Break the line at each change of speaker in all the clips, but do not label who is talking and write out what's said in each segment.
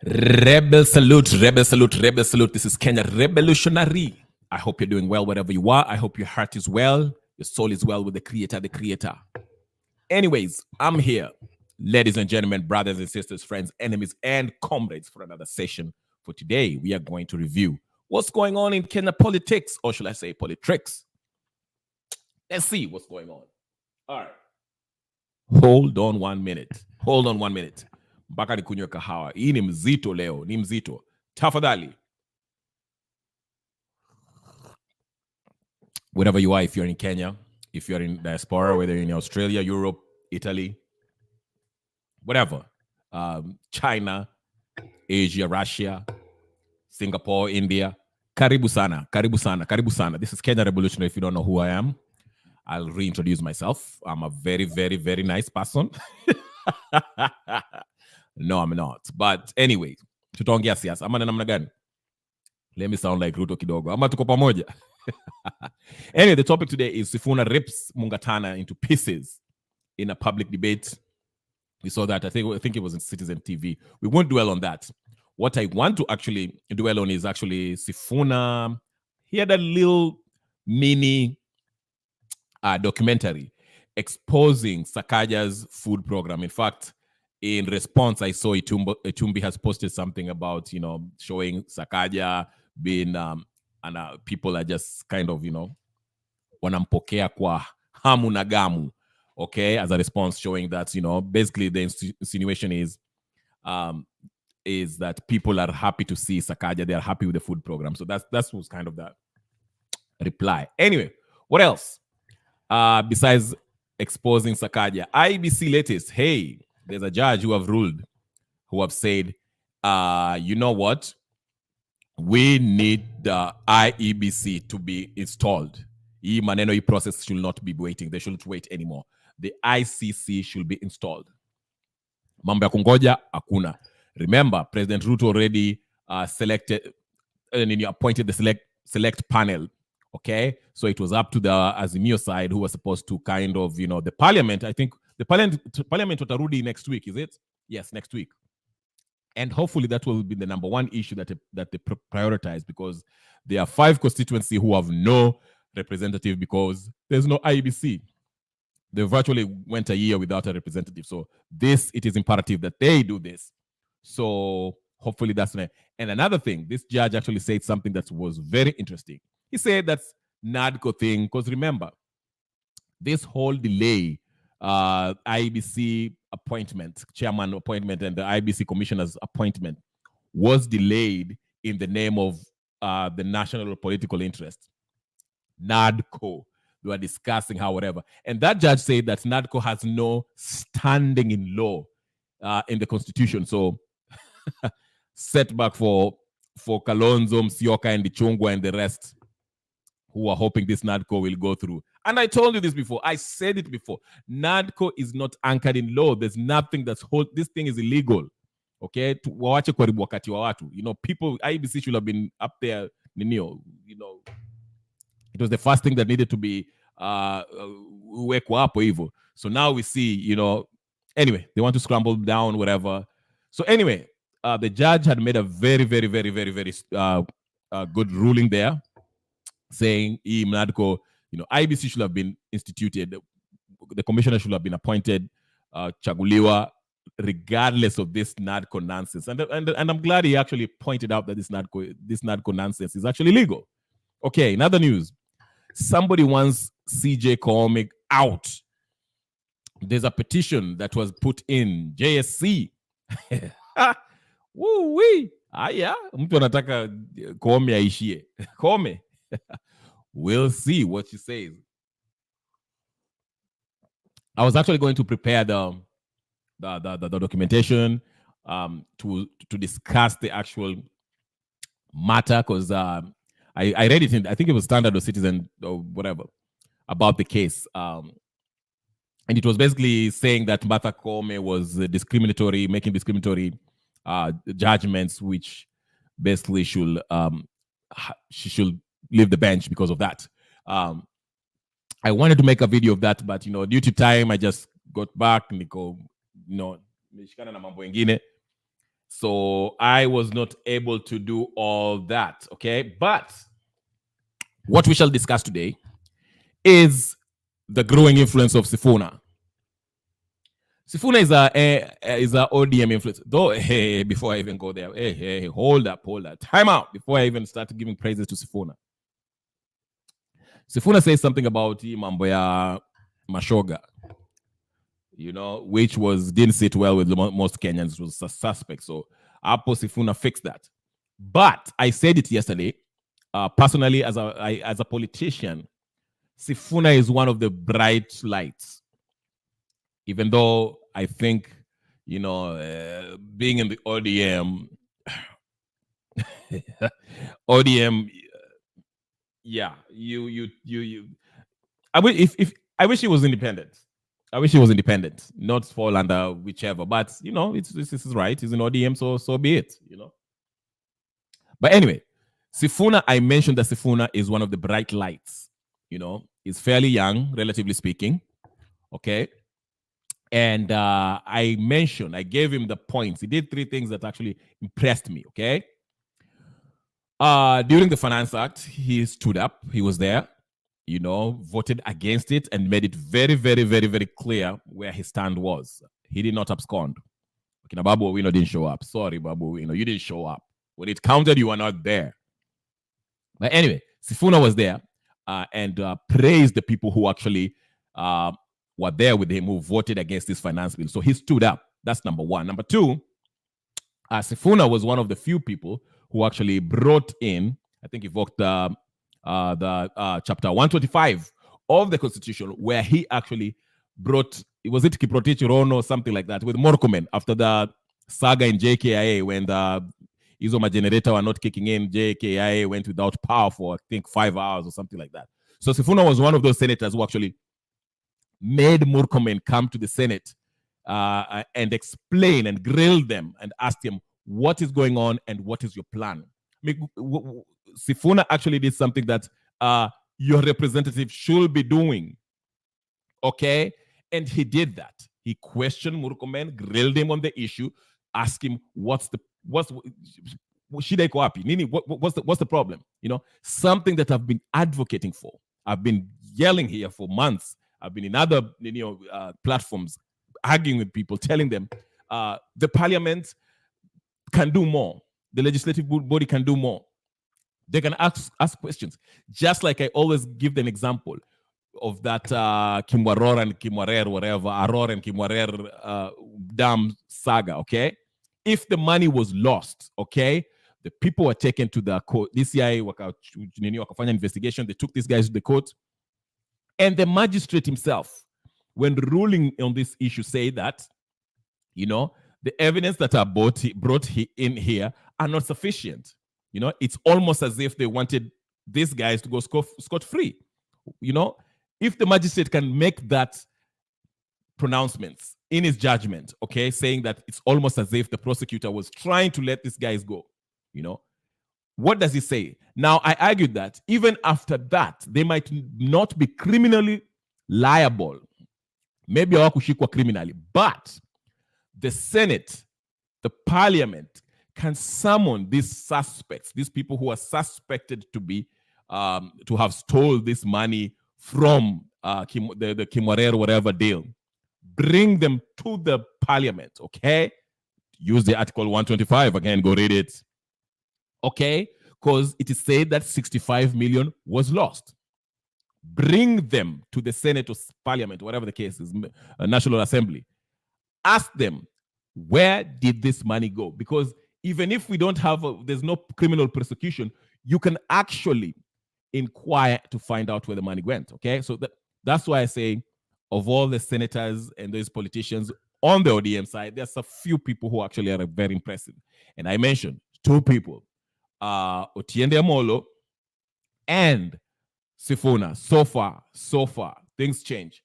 Rebel salute, rebel salute, rebel salute. This is Kenya Revolutionary. I hope you're doing well wherever you are. I hope your heart is well, your soul is well with the Creator. Anyways, I'm here, ladies and gentlemen, brothers and sisters, friends, enemies, and comrades, for another session. For today, we are going to review what's going on in Kenya politics, or should I say politics. Let's see what's going on. All right. Hold on one minute. Mpaka nikunywe kahawa. Hii ni mzito leo, ni mzito. Tafadhali. Wherever you are, if you're in Kenya, if you're in diaspora, whether you're in Australia, Europe, Italy, whatever, China, Asia, Russia, Singapore, India, karibu sana. This is Kenya Revolutionary. If you don't know who I am, I'll reintroduce myself. I'm a very, very, very nice person. No, I'm not. But anyway, tutaongea siasa. Ama namna gani? Let me sound like Ruto kidogo. Ama tuko pamoja. Anyway, the topic today is Sifuna rips Mungatana into pieces in a public debate. We saw that. I think it was in Citizen TV. We won't dwell on that. What I want to actually dwell on is actually Sifuna. He had a little mini documentary exposing Sakaja's food program. In fact, in response, I saw Itumbi has posted something about, showing Sakaja being, and people are just kind of, wanampokea kwa hamu na gamu, okay, as a response, showing that, basically the insinuation is that people are happy to see Sakaja. They are happy with the food program. So that was kind of the reply. Anyway, what else? Besides exposing Sakaja, IEBC latest, hey, there's a judge who have said, you know what? We need the IEBC to be installed. Hii process should not be waiting. They shouldn't wait anymore. The ICC should be installed. Mambo ya kungoja, hakuna. Remember, President Ruto already appointed the select panel. Okay, so it was up to the Azimio side, who was supposed to kind of, the parliament. I think the parliament watarudi next week, is it? Yes, next week. And hopefully that will be the number one issue that they prioritize, because there are 5 constituencies who have no representative because there's no IEBC. They virtually went a year without a representative. So it is imperative that they do this. So hopefully that's it. And another thing, this judge actually said something that was very interesting. He said that's NADCO thing, because remember, this whole delay, IEBC appointment, chairman appointment, and the IEBC commissioner's appointment was delayed in the name of the national political interest. NADCO. They were discussing how whatever. And that judge said that NADCO has no standing in law in the constitution. So setback for Kalonzo, Musyoka, and Ichung'wah and the rest, who are hoping this NADCO will go through. And I told you this before. I said it before. NADCO is not anchored in law. There's nothing this thing is illegal. Okay? Wawache kuharibu wakati wa watu. People, IEBC should have been up there. It was the first thing that needed to be wekwa hapo hivyo. So now we see, anyway, they want to scramble down, whatever. So anyway, the judge had made a very, very, very, very, very good ruling there, saying NADCO, IEBC should have been instituted, the commissioner should have been appointed, chaguliwa, regardless of this NADCO nonsense. And I'm glad he actually pointed out that this NADCO nonsense is actually legal. Okay, in other news, somebody wants CJ Koome out. There's a petition that was put in JSC. Woo-wee. Aya, mtu anataka Koome aishie. Koome. We'll see what she says. I was actually going to prepare the documentation to discuss the actual matter, because I read it in, I think it was Standard or Citizen or whatever, about the case. And it was basically saying that Martha Koome was making discriminatory judgments, which basically she should leave the bench because of that. I wanted to make a video of that, but due to time, I just got back. So I was not able to do all that, okay? But what we shall discuss today is the growing influence of Sifuna. Sifuna is a ODM influence. Though, hey, before I even go there, hey, hold up. Time out before I even start giving praises to Sifuna. Sifuna says something about mambo ya mashoga, which didn't sit well with most Kenyans. It was a suspect. So Apo Sifuna fixed that. But I said it yesterday. Personally, as a politician, Sifuna is one of the bright lights. Even though I think, being in the ODM, yeah, I wish he was independent. Not fall under whichever. But this is right. He's in ODM, so be it. But anyway, Sifuna, I mentioned that Sifuna is one of the bright lights. He's fairly young, relatively speaking. Okay. And I gave him the points. He did 3 things that actually impressed me. Okay. During the Finance Act, he stood up. He was there, voted against it and made it very, very, very, very clear where his stand was. He did not abscond. Okay, now Babu Owino didn't show up. Sorry, Babu Owino, you didn't show up. When it counted, you were not there. But anyway, Sifuna was there and praised the people who actually were there with him, who voted against this finance bill. So he stood up. That's number 1. Number 2, Sifuna was one of the few people who actually brought in, I think he evoked the chapter 125 of the Constitution, where he actually brought, was it Kiprotich Rono or something like that, with Murkomen after the saga in JKIA when the Izoma generator were not kicking in. JKIA went without power for, I think, 5 hours or something like that. So Sifuna was one of those senators who actually made Murkomen come to the Senate and explain and grill them and ask them what is going on and what is your plan. I mean, Sifuna actually did something that your representative should be doing. Okay? And he did that. He questioned Murkomen, grilled him on the issue, asked him what's the problem? Something that I've been advocating for. I've been yelling here for months. I've been in other platforms arguing with people, telling them the parliament can do more. The legislative body can do more. They can ask questions. Just like I always give them example of that Kimwaror and Kimwarer, whatever, Aror and Kimwarer dam saga, okay? If the money was lost, okay, the people were taken to the court. DCI wakafanya investigation. They took these guys to the court. And the magistrate himself, when ruling on this issue, said that, the evidence that are brought in here are not sufficient. It's almost as if they wanted these guys to go scot-free. If the magistrate can make that pronouncements in his judgment, okay, saying that it's almost as if the prosecutor was trying to let these guys go, what does he say? Now, I argued that even after that, they might not be criminally liable. Maybe hawakushikwa criminally, but the Senate, the parliament, can summon these suspects, these people who are suspected to be to have stole this money from the Kimwarer whatever deal, bring them to the parliament, okay? Use the Article 125 again, go read it, okay? Because it is said that 65 million was lost. Bring them to the Senate or Parliament, whatever the case is, National Assembly. Ask them, where did this money go? Because even if we don't have, there's no criminal prosecution, you can actually inquire to find out where the money went, okay? So that's why I say, of all the senators and those politicians on the ODM side, there's a few people who actually are very impressive. And I mentioned 2 people, Otiende Amolo and Sifuna. So far, things change.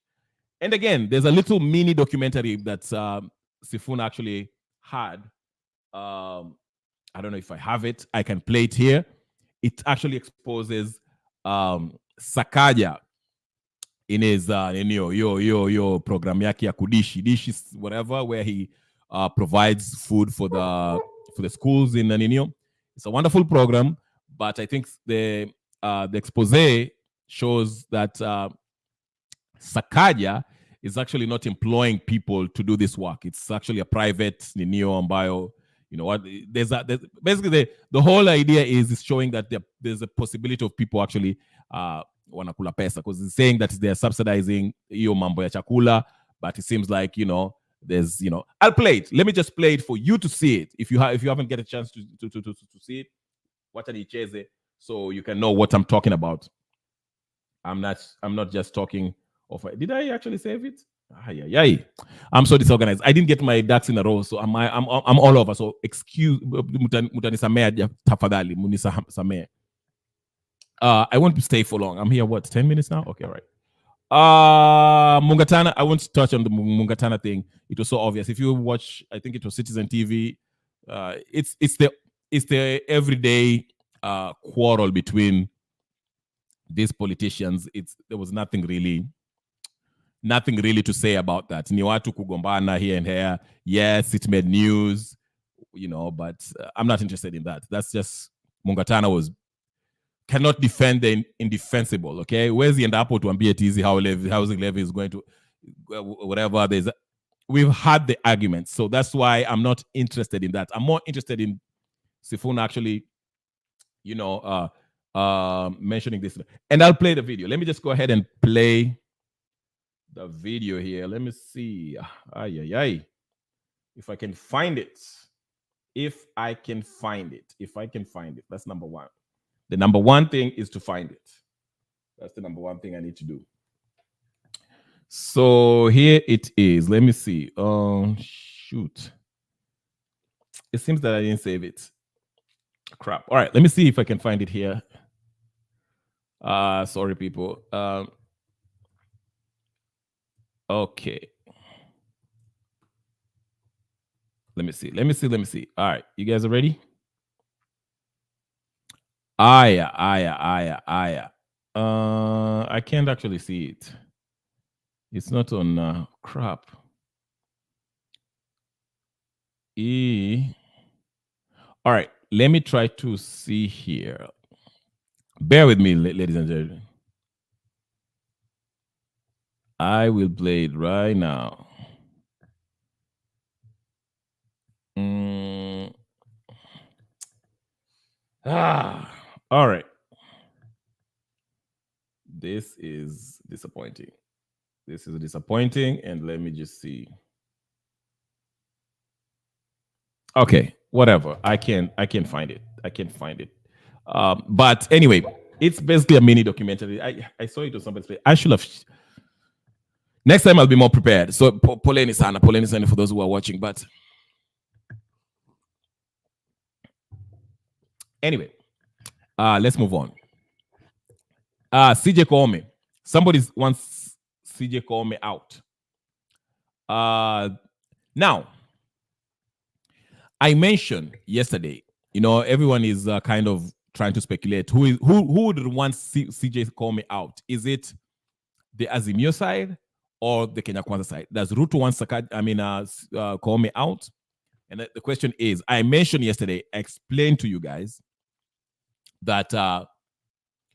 And again, there's a little mini documentary that Sifuna actually had. I don't know if I have it. I can play it here. It actually exposes Sakaja in his program yake ya kudishi whatever, where he provides food for the for the schools in Nino. It's a wonderful program, but I think the expose shows that Sakaja is actually not employing people to do this work. It's actually a private Nino ambayo. You know what? There's basically the whole idea is showing that there's a possibility of people actually wanakula pesa, because it's saying that they're subsidizing iyo mambo ya chakula, but it seems like, you know, there's, you know, I'll play it. Let me just play it for you to see it. If you haven't get a chance to see it, watch it, so you can know what I'm talking about. I'm not just talking of. Did I actually save it? I'm so disorganized. I didn't get my ducks in a row, so I'm all over. So excuse mutanisamea tafadhali, munisamea. I won't stay for long. I'm here, what, 10 minutes now? Okay, right. Mungatana, I won't touch on the Mungatana thing. It was so obvious. If you watch, I think it was Citizen TV, it's the everyday quarrel between these politicians. There was nothing really to say about that. Ni watu kugombana here and here. Yes, it made news, you know, but I'm not interested in that. That's just Mungatana cannot defend the indefensible, okay? Where's the end up to ambie how housing levy is going to whatever. We've had the argument, so that's why I'm not interested in that. I'm more interested in Sifuna actually, you know, mentioning this. And I'll play the video. Let me just go ahead and play the video here. Let me see. If I can find it. If I can find it. That's number one. The number one thing is to find it. That's the number one thing I need to do. So here it is. Let me see. Oh, shoot. It seems that I didn't save it. Crap. All right. Let me see if I can find it here. Sorry, people. Okay. Let me see. All right. You guys are ready? I can't actually see it. It's not on crap. All right, let me try to see here. Bear with me, ladies and gentlemen. I will play it right now. All right. This is disappointing. And let me just see. Okay, whatever. I can't find it. But anyway, it's basically a mini documentary. I saw it on somebody's page. I should have. Next time I'll be more prepared. So poleni sana for those who are watching. But anyway, let's move on. CJ Koome. Somebody wants CJ Koome out. Now, I mentioned yesterday, you know, everyone is kind of trying to speculate who would want CJ Koome out. Is it the Azimio side or the Kenya Kwanza side? Does Ruto want Koome out? And the question is, I mentioned yesterday, I explained to you guys that,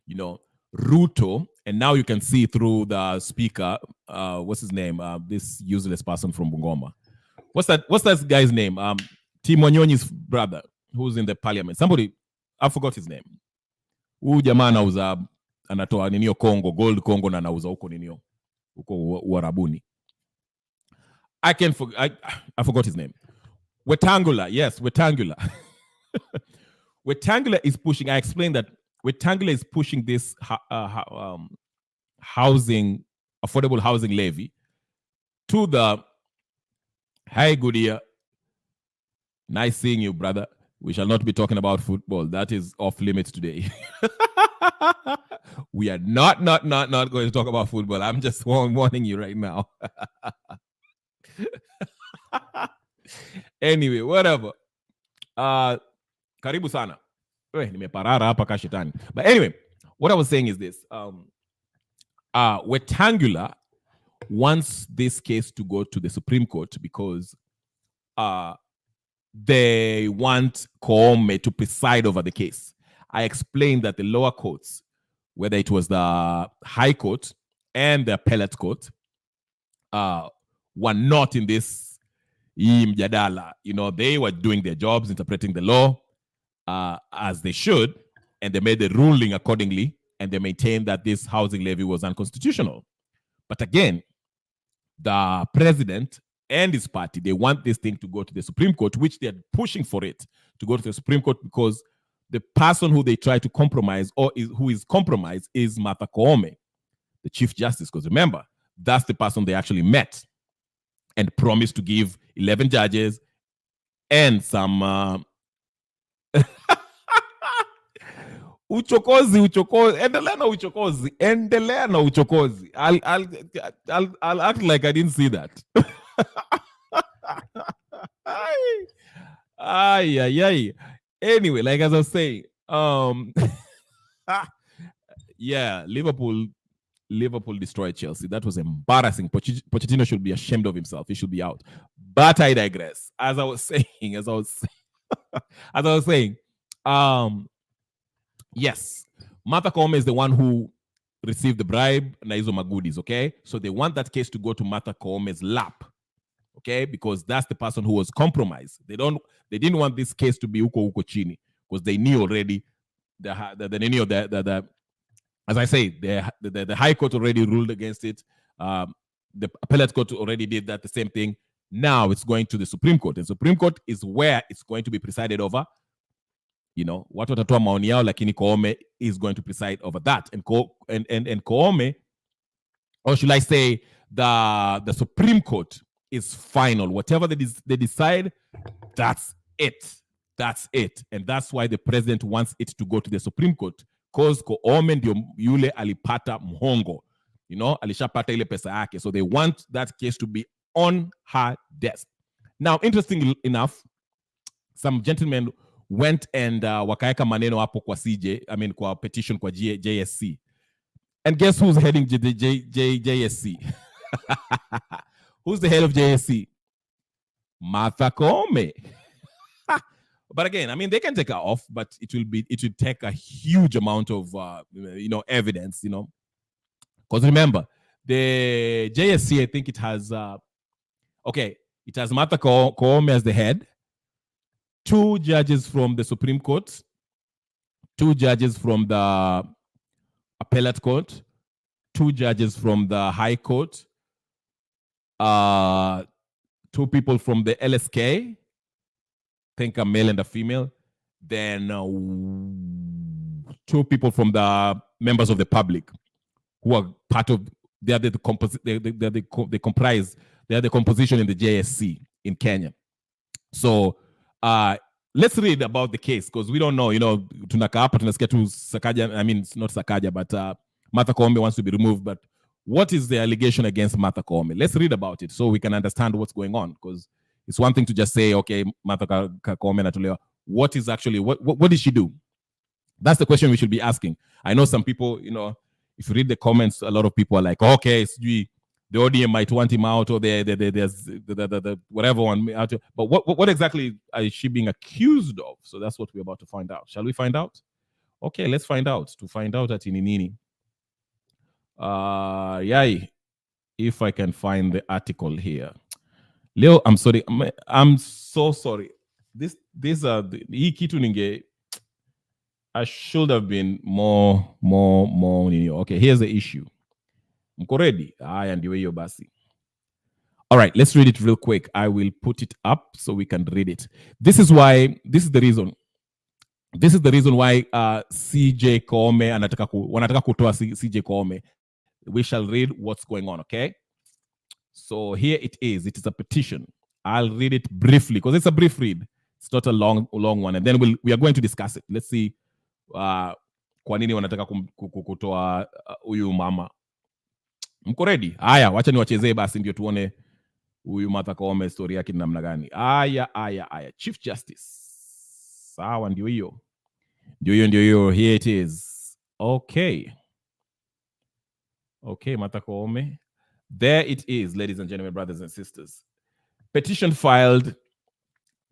you know, Ruto, and now you can see through the speaker, what's his name? This useless person from Bungoma. What's that guy's name? Timonyonyi's brother, who's in the parliament. Somebody, I forgot his name. Huyu jamaa anauza anatoa ninio Congo, gold Congo na anauza huko ninio. Huko Uarabuni. I forgot his name. Wetangula, yes, Wetangula. Wetangula is pushing, I explained that Wetangula is pushing this affordable housing levy to the, hi, good year. Nice seeing you, brother. We shall not be talking about football. That is off limits today. We are not going to talk about football. I'm just warning you right now. Anyway, whatever. Karibu sana. Nimeparara hapa kashitani. But anyway, what I was saying is this. Wetangula wants this case to go to the Supreme Court because they want Koome to preside over the case. I explained that the lower courts, whether it was the High Court and the Appellate Court, were not in this mjadala. They were doing their jobs, interpreting the law as they should, and they made the ruling accordingly, and they maintained that this housing levy was unconstitutional. But again, the president and his party, they want this thing to go to the Supreme Court, which they're pushing for it to go to the Supreme Court, because the person who they try to compromise, or who is compromised, is Martha Koome, the Chief Justice. Because remember, that's the person they actually met and promised to give 11 judges and some uchokozi. Endelea na uchokozi. I'll act like I didn't see that. Anyway, like as I was saying, yeah, Liverpool destroyed Chelsea. That was embarrassing. Pochettino should be ashamed of himself. He should be out. But I digress. As I was saying, yes, Martha Koome is the one who received the bribe, na hizo magoodies, okay? So they want that case to go to Martha Koome's lap, okay? Because that's the person who was compromised. They didn't want this case to be uko chini, because they knew already as I say, the High Court already ruled against it. The Appellate Court already did that, the same thing. Now it's going to the Supreme Court. The Supreme Court is where it's going to be presided over. Watu watatoa maoni yao, lakini Koome is going to preside over that. And Koome, or should I say, the Supreme Court is final. Whatever they decide, that's it. That's it. And that's why the president wants it to go to the Supreme Court. Because Koome ndio yule alipata mhongo. Alishapata ile pesa yake. So they want that case to be on her desk. Now, interestingly enough, some gentlemen went and wakaeka maneno hapo kwa kwa petition kwa JSC. And guess who's heading the JSC? Who's the head of JSC? Martha Koome. But again, they can take her off, but it will take a huge amount of evidence, Because remember, the JSC, I think it has it has Martha Koome as the head, 2 judges from the Supreme Court, 2 judges from the Appellate Court, 2 judges from the High Court, 2 people from the LSK, I think a male and a female, then 2 people from the members of the public who are part of, they are the composition in the JSC in Kenya. So let's read about the case, because we don't know, tunaka hapa tunasikia tu Sakaja, it's not Sakaja, but Martha Koome wants to be removed. But what is the allegation against Martha Koome? Let's read about it so we can understand what's going on, because it's one thing to just say, okay, Martha Koome natolewa. What is actually, what did she do? That's the question we should be asking. I know some people, if you read the comments, a lot of people are like, okay, the ODM might want him out, or there's the whatever one out. But what exactly is she being accused of? So that's what we're about to find out. Shall we find out? Okay, let's find out. To find out at Ininini. If I can find the article here. Leo, I'm sorry. I'm so sorry. These are hii kitu ninge. I should have been more. Okay, here's the issue. Mko ready? Haya ndio hiyo basi. All right, let's read it real quick. I will put it up so we can read it. This is the reason why CJ Koome wanataka kutoa CJ Koome. We shall read what's going on, okay? So here it is. It is a petition. I'll read it briefly because it's a brief read. It's not a long one. And then we are going to discuss it. Let's see kwa nini wanataka kutoa huyu mama. Mko ready? Haya, wacha niwachezee basi ndio tuone huyu Martha Koome story yake namna gani. Aya. Chief Justice. Sawa, ndio hiyo. Here it is. Okay, Martha Koome. There it is, ladies and gentlemen, brothers and sisters. Petition filed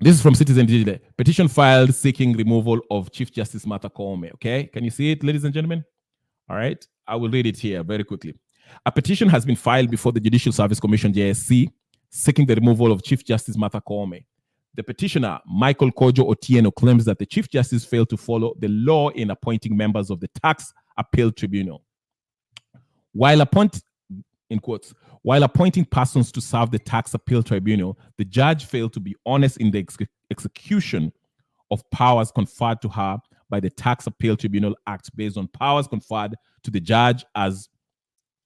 This is from Citizen Digital. Petition filed seeking removal of Chief Justice Martha Koome. Okay, can you see it, ladies and gentlemen? All right, I will read it here very quickly. A petition has been filed before the Judicial Service Commission, JSC, seeking the removal of Chief Justice Martha Koome. The petitioner, Michael Kojo Otieno, claims that the Chief Justice failed to follow the law in appointing members of the Tax Appeal Tribunal. While appointing persons to serve the Tax Appeal Tribunal, the judge failed to be honest in the execution of powers conferred to her by the Tax Appeal Tribunal Act based on powers conferred to the judge as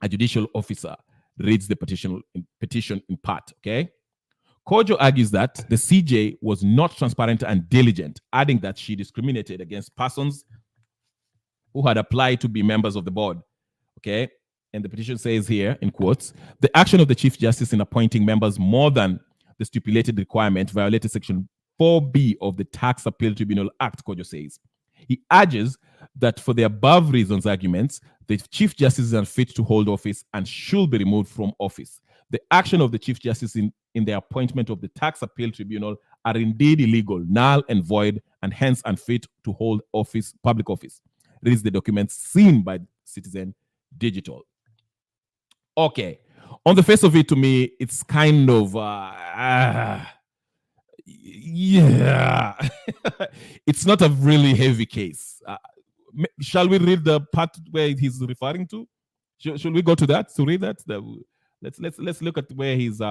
a judicial officer, reads the petition in part, okay? Kojo argues that the CJ was not transparent and diligent, adding that she discriminated against persons who had applied to be members of the board, okay? And the petition says here, in quotes, the action of the Chief Justice in appointing members more than the stipulated requirement violated Section 4B of the Tax Appeal Tribunal Act, Kojo says. He urges that for the above reasons arguments, the Chief Justice is unfit to hold office and should be removed from office. The action of the Chief Justice in the appointment of the Tax Appeal Tribunal are indeed illegal, null and void, and hence unfit to hold office, public office. Reads the document seen by Citizen Digital. Okay. On the face of it, to me, it's kind of, yeah. It's not a really heavy case. Shall we read the part where he's referring to? Should we go to that to read that? Let's look at where he's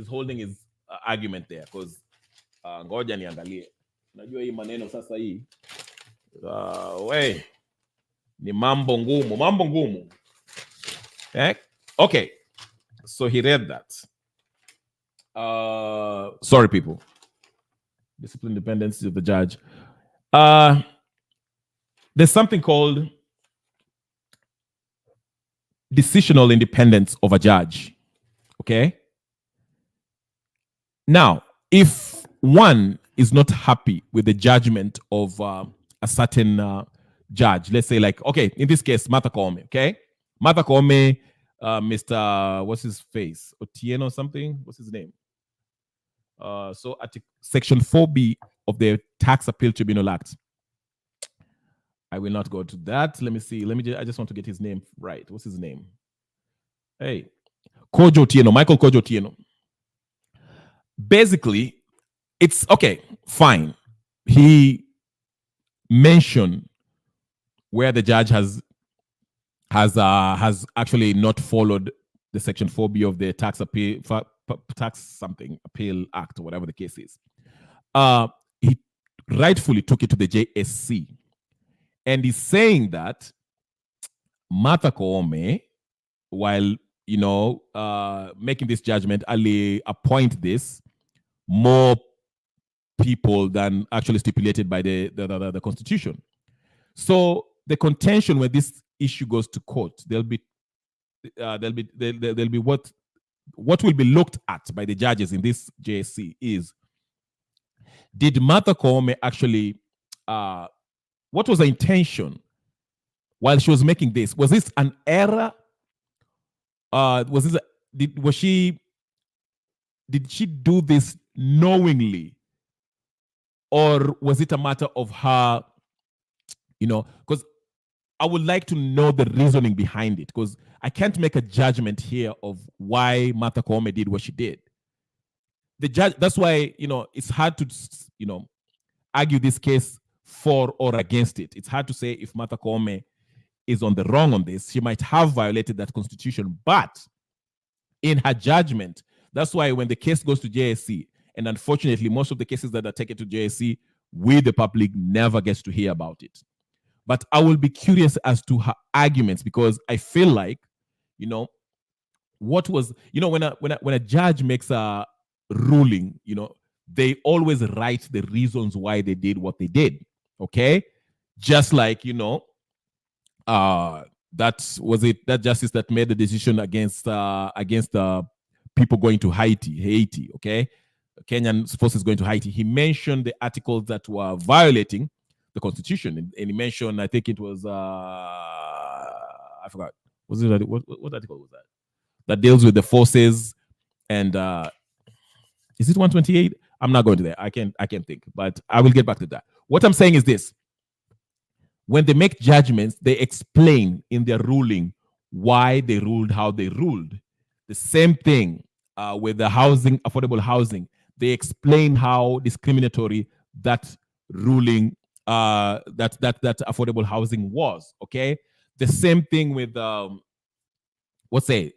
holding his argument there, because ngoja niangalie. Najua hii maneno sasa hii. Ni mambo ngumu. Okay. So he read that. Sorry, people. Discipline independence of the judge. There's something called decisional independence of a judge. Okay. Now, if one is not happy with the judgment of a certain judge, let's say, like, okay, in this case, Martha Koome, okay? Martha Koome, Mr. What's his face? Otieno something? What's his name? So at Section 4B of the Tax Appeal Tribunal Act. I will not go to that. Let me see. I just want to get his name right. What's his name? Hey, Kojo Otieno, Michael Kojo Otieno. Basically, it's okay, fine. He mentioned where the judge has actually not followed the Section 4B of the Tax Appeal Act, or whatever the case is. He rightfully took it to the JSC, and he's saying that Martha Koome, while making this judgment, Ali appoint this more people than actually stipulated by the Constitution. So the contention when this issue goes to court, there'll be what will be looked at by the judges in this JSC is, did Martha Koome actually, what was the intention while she was making this? Was this an error? Did she do this knowingly, or was it a matter of her, because I would like to know the reasoning behind it, because I can't make a judgment here of why Martha Koome did what she did. The judge, that's why, it's hard to, argue this case for or against it. It's hard to say if Martha Koome is on the wrong on this. She might have violated that Constitution, but in her judgment, that's why when the case goes to JSC, and unfortunately, most of the cases that are taken to JSC, we, the public, never gets to hear about it. But I will be curious as to her arguments, because I feel like, what was, when a judge makes a ruling, they always write the reasons why they did what they did. Okay, just like that justice that made the decision against people going to Haiti. Okay, Kenyan forces going to Haiti. He mentioned the articles that were violating the Constitution, and he mentioned, I think it was I forgot. Was it what article was that? That deals with the forces and Is it 128? I'm not going to there. I can't think, but I will get back to that. What I'm saying is this. When they make judgments, they explain in their ruling why they ruled how they ruled. The same thing with the housing, affordable housing. They explain how discriminatory that ruling, that affordable housing was. Okay, the same thing with NADCO.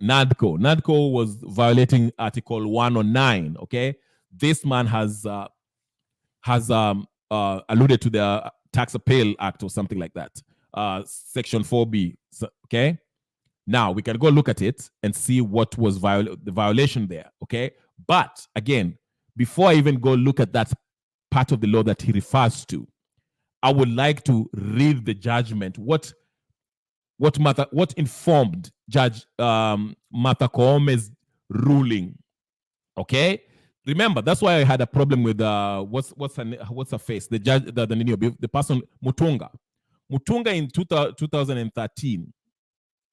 NADCO was violating Article 109. Okay, this man has alluded to the Tax Appeal Act or something like that, Section 4B. So, okay, now we can go look at it and see what was the violation there. Okay, but again, before I even go look at that part of the law that he refers to, I would like to read the judgment. What informed Judge Martha Koome's ruling? Okay, remember that's why I had a problem with what's her face, the judge, the person Mutunga in 2013.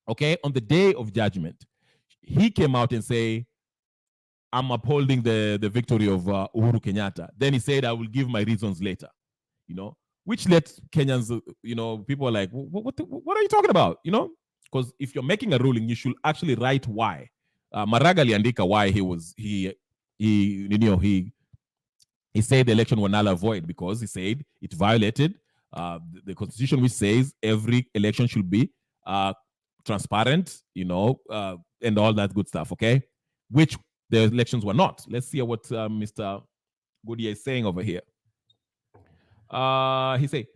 Okay, on the day of judgment, he came out and say, I'm upholding the victory of Uhuru Kenyatta. Then he said, I will give my reasons later, which let Kenyans, people are like, what are you talking about? Because if you're making a ruling, you should actually write why. Maraga aliandika why he said the election was null and void because he said it violated the constitution, which says every election should be transparent, and all that good stuff. Okay, which the elections were not. Let's see what Mr. Goodyear is saying over here. He said,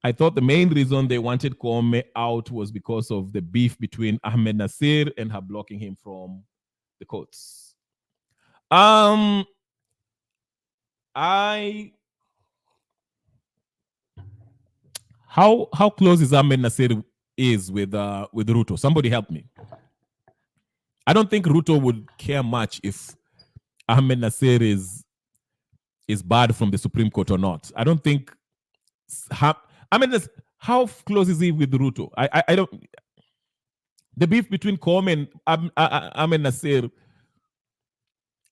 I thought the main reason they wanted Koome out was because of the beef between Ahmednasir and her blocking him from the courts. How close is Ahmednasir is with Ruto? Somebody help me. I don't think Ruto would care much if Ahmednasir is barred from the Supreme Court or not. I don't think. How close is he with Ruto? I don't. The beef between Koome and Ahmednasir,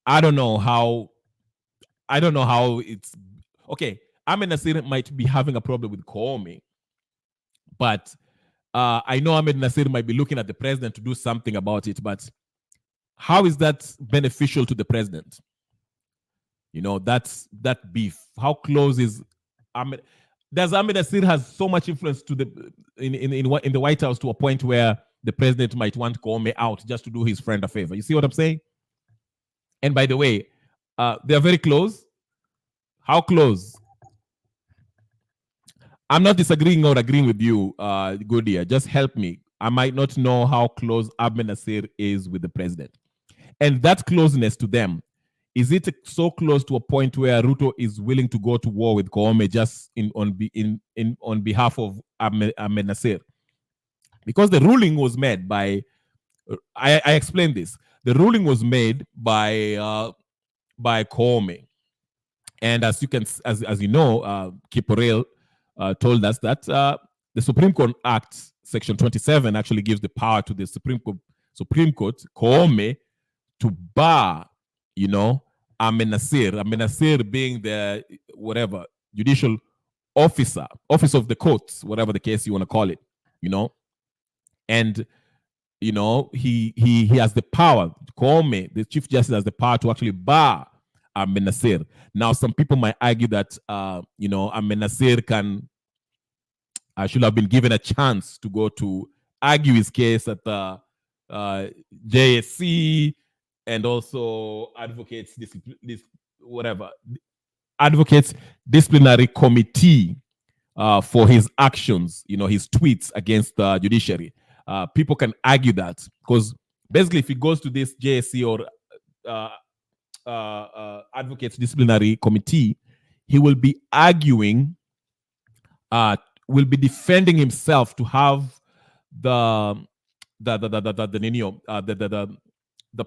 I don't know how it's okay. Ahmednasir might be having a problem with Koome, but I know Ahmednasir might be looking at the president to do something about it. But how is that beneficial to the president? That's that beef. How close is Ahmed? Does Ahmednasir has so much influence to in the White House to a point where the president might want Koome out just to do his friend a favor? You see what I'm saying? And by the way, they are very close. How close? I'm not disagreeing or agreeing with you, Goodyear. Just help me. I might not know how close Ahmednasir is with the president. And that closeness to them, is it so close to a point where Ruto is willing to go to war with Koome just on behalf of Ahmednasir? Because the ruling was made by, I explained this. The ruling was made by Koome, and as you know, Kiporel told us that the Supreme Court Act, Section 27, actually gives the power to the Supreme Court, Koome, to bar, Ahmednasir being the judicial office of the courts, whatever the case you want to call it, and he has the power. Koome, the Chief Justice, has the power to actually bar Ahmednasir. Now, some people might argue that Ahmednasir should have been given a chance to go to argue his case at the JSC, and also advocates disciplinary committee for his actions, his tweets against the judiciary. People can argue that because basically, if he goes to this JSC or advocates disciplinary committee, he will be arguing, will be defending himself to have the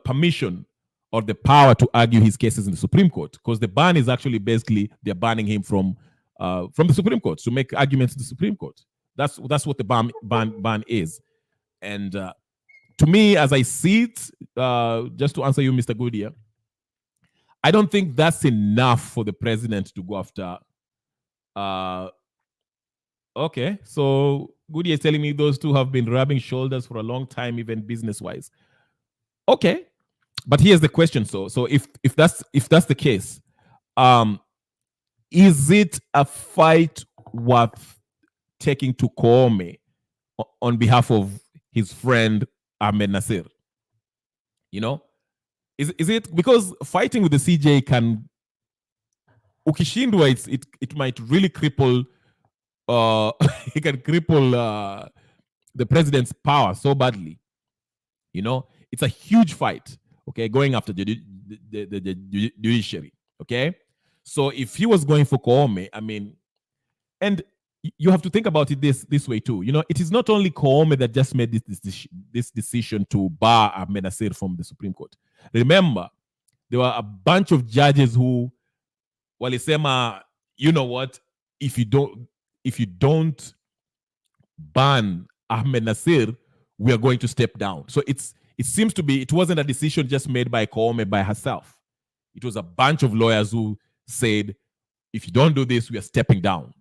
permission or the power to argue his cases in the Supreme Court, because the ban is actually basically they're banning him from the Supreme Court to make arguments in the Supreme Court. That's what the ban is. And to me, as I see it, just to answer you, Mr. Goodyear, I don't think that's enough for the president to go after. Okay, so Goody is telling me those two have been rubbing shoulders for a long time, even business-wise. Okay, but here's the question. So if that's the case, is it a fight worth taking to Koome on behalf of his friend Ahmednasir? You know, is it because fighting with the CJ can ukishindwa, it might really cripple it can cripple the president's power so badly. You know, it's a huge fight, okay, going after the judiciary, okay? So if he was going for Koome, I mean, and you have to think about it this way too. You know, it is not only Koome that just made this decision to bar Ahmednasir from the Supreme Court. Remember, there were a bunch of judges who walisema, you know what, if you don't ban Ahmednasir, we are going to step down. So it seems to be, it wasn't a decision just made by Koome by herself. It was a bunch of lawyers who said, if you don't do this, we are stepping down.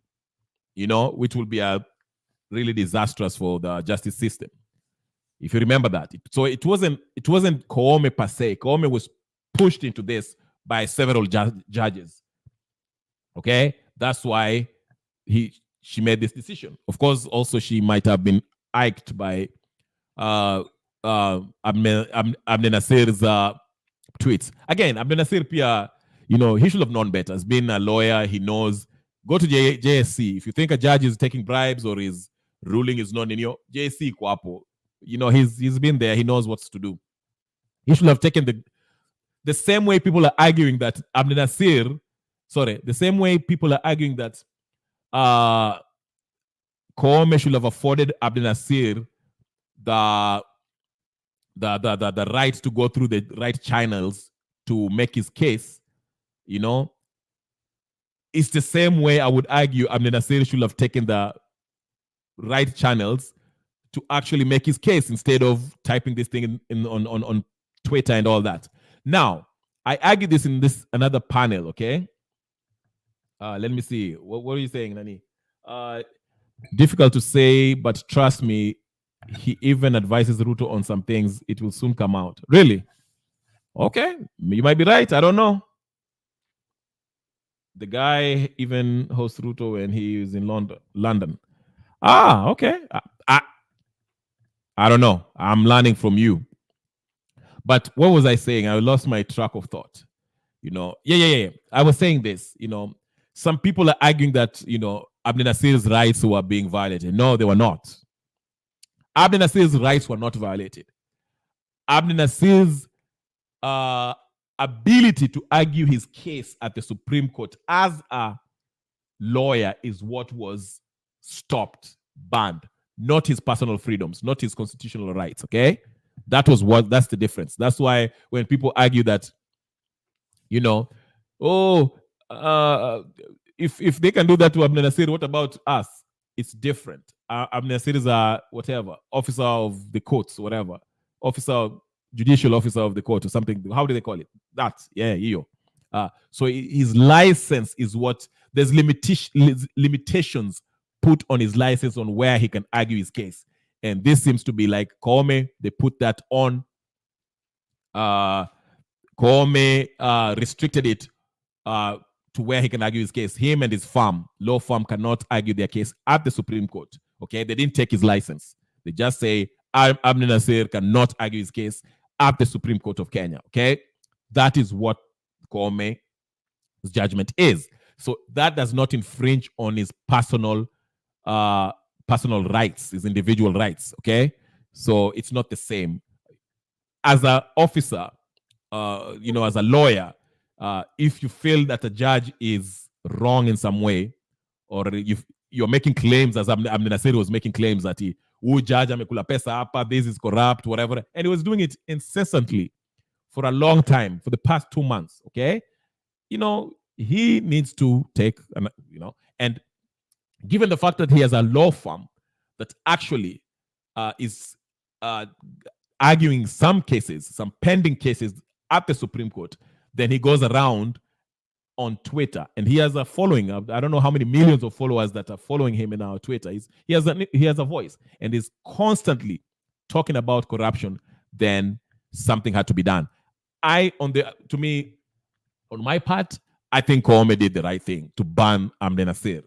You know, which will be a really disastrous for the justice system, if you remember that. So it wasn't Koome per se. Koome was pushed into this by several judges. Okay, that's why she made this decision. Of course, also she might have been iked by Ahmednasir's tweets. Again, Ahmednasir Pia, you know, he should have known better. He's been a lawyer, he knows. Go to JSC. If you think a judge is taking bribes or his ruling is non your JSC Kwapo, you know, he's been there, he knows what to do. He should have taken the same way people are arguing that the same way people are arguing that Koome should have afforded Ahmednasir the right to go through the right channels to make his case, you know. It's the same way I would argue Ahmednasir should have taken the right channels to actually make his case instead of typing this thing on Twitter and all that. Now, I argue this in this another panel, okay? Let me see. What are you saying, Nani? Difficult to say, but trust me, he even advises Ruto on some things. It will soon come out. Really? Okay, you might be right. I don't know. The guy even hosts Ruto when he is in London. Ah, okay. I don't know. I'm learning from you. But what was I saying? I lost my track of thought. You know, yeah. I was saying this, you know, some people are arguing that, you know, Ahmednasir's rights were being violated. No, they were not. Ahmednasir's rights were not violated. Ahmednasir's ability to argue his case at the Supreme Court as a lawyer is what was stopped, banned, not his personal freedoms, not his constitutional rights, okay? That's the difference. That's why when people argue that, you know, if they can do that to Ahmednasir, what about us? It's different. Ahmednasir is a whatever, officer of the courts, whatever, judicial officer of the court or something. How do they call it? That, yeah. So his license is what, there's limitations put on his license on where he can argue his case. And this seems to be like Koome, they put that on. Koome restricted it to where he can argue his case. Him and his law firm cannot argue their case at the Supreme Court. Okay, they didn't take his license. They just say Ahmednasir cannot argue his case at the Supreme Court of Kenya. Okay, that is what Koome's judgment is. So that does not infringe on his personal rights, his individual rights. Okay, so it's not the same. As an officer, you know, as a lawyer, if you feel that a judge is wrong in some way, or you're making claims, as Ahmednasir was making claims that judge amekula pesa hapa, this is corrupt, whatever, and he was doing it incessantly for a long time, for the past 2 months, okay? You know, he needs to take, you know, and given the fact that he has a law firm that actually is arguing some cases, some pending cases at the Supreme Court, then he goes around on Twitter, and he has a following. I don't know how many millions of followers that are following him in our Twitter. He has a voice and is constantly talking about corruption. Then something had to be done. On my part, I think Koome did the right thing to ban Ahmednasir.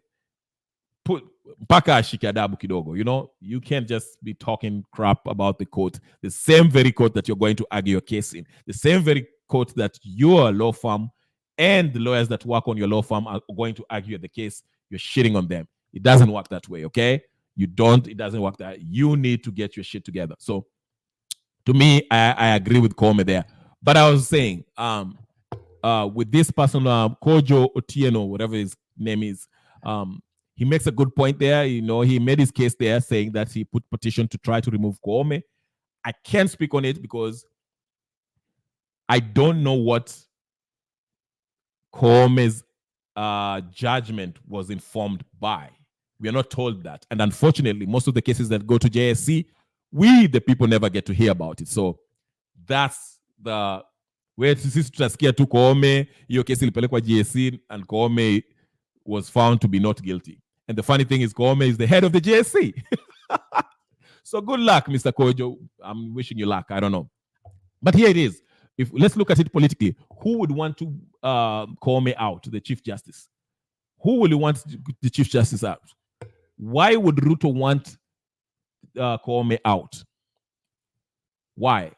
Mpaka ashike adabu kidogo. You can't just be talking crap about the court, the same very court that you're going to argue your case in, the same very court that your law firm and the lawyers that work on your law firm are going to argue the case. You're shitting on them. It doesn't work that way, okay? It doesn't work that. You need to get your shit together. So, to me, I agree with Koome there. But I was saying, with this person, Kojo Otieno, whatever his name is, he makes a good point there. He made his case there saying that he put petition to try to remove Koome. I can't speak on it because I don't know what Koome's judgment was informed by. We are not told that. And unfortunately, most of the cases that go to JSC, we, the people, never get to hear about it. So that's the way. Sisi tutasikia tu Koome, hiyo kesi ilipelekwa JSC, and Koome was found to be not guilty. And the funny thing is, Koome is the head of the JSC. So good luck, Mr. Kojo. I'm wishing you luck. I don't know. But here it is. Let's look at it politically. Who would want to Koome out, the Chief Justice? Who will want the Chief Justice out? Why would Ruto want Koome out? Why?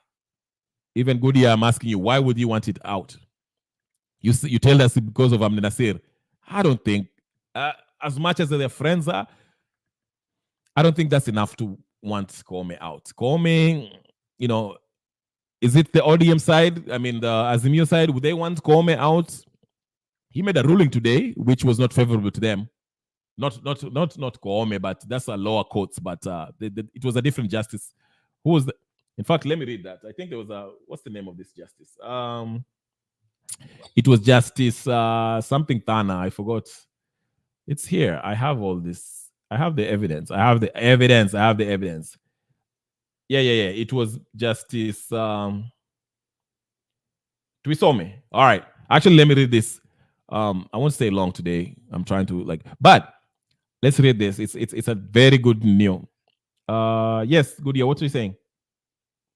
Even Goody, I'm asking you, why would you want it out? You tell us because of Ahmednasir. I don't think, as much as their friends are, I don't think that's enough to want Koome out. Koome, is it the ODM side? I mean, the Azimio side, would they want Koome out? He made a ruling today, which was not favorable to them. Not Koome, but that's a lower court. But it was a different justice. Who was the? In fact, let me read that. I think there was what's the name of this justice? It was Justice something Tana. I forgot. It's here. I have all this. I have the evidence. Yeah. It was Justice Tuisome. All right. Actually, let me read this. I won't stay long today. I'm trying to but let's read this. It's a very good news. Yes, Goodia, what are you saying?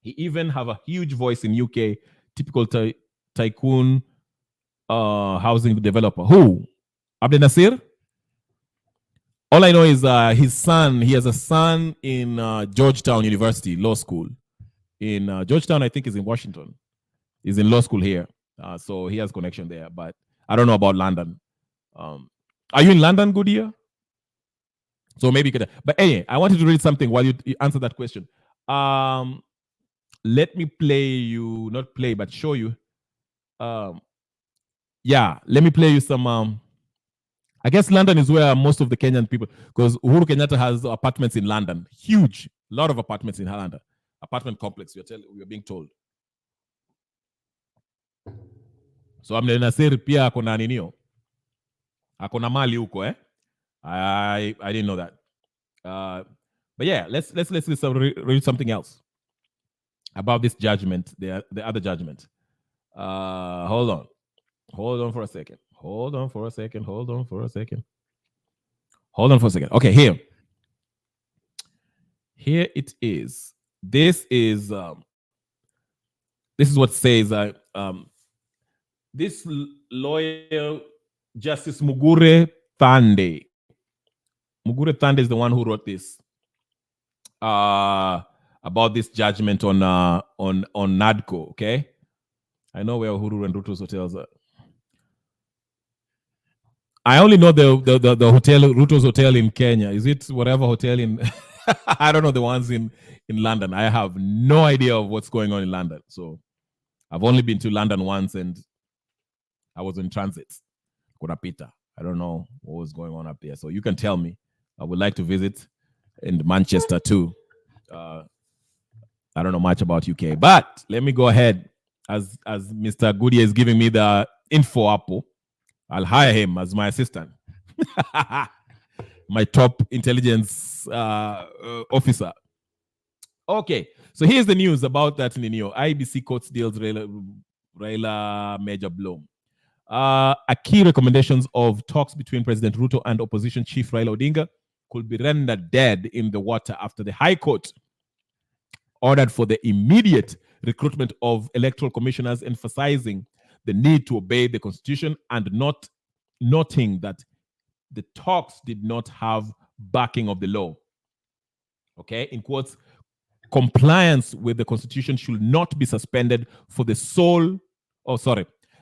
He even have a huge voice in UK, typical tycoon housing developer. Who? Ahmednasir? All I know is his son. He has a son in Georgetown University Law School. In Georgetown, I think is in Washington. He's in law school here, so he has connection there. But I don't know about London. Are you in London, Goodia? So maybe you could. But anyway, I wanted to read something while you answer that question. Let me play you, not play, but show you. Yeah, let me play you some. I guess London is where most of the Kenyan people, because Uhuru Kenyatta has apartments in London, huge, a lot of apartments in London, apartment complex. We're being told. So Ahmednasir pia akona ninio, akona mali huko, eh? I didn't know that. But yeah, let's read something else about this judgment, the other judgment. Hold on for a second. Okay, here it is. This is what says this lawyer, Justice Mugure Thande. Mugure Thande is the one who wrote this about this judgment on NADCO. Okay, I know where Uhuru and Ruto's hotels are. I only know the hotel, Ruto's hotel in Kenya. Is it whatever hotel in? I don't know the ones in London. I have no idea of what's going on in London. So I've only been to London once, and I was in transit. Kurapita. I don't know what was going on up there. So you can tell me. I would like to visit in Manchester too. I don't know much about UK, but let me go ahead. As Mr. Goodia is giving me the info Apple, I'll hire him as my assistant. My top intelligence officer. Okay, so here's the news about that Ninio. IEBC courts deals Raila major blow. A key recommendations of talks between President Ruto and opposition chief Raila Odinga could be rendered dead in the water after the High Court ordered for the immediate recruitment of electoral commissioners, emphasizing the need to obey the constitution and not noting that the talks did not have backing of the law. Okay, in quotes, compliance with the constitution should not be suspended for the sole,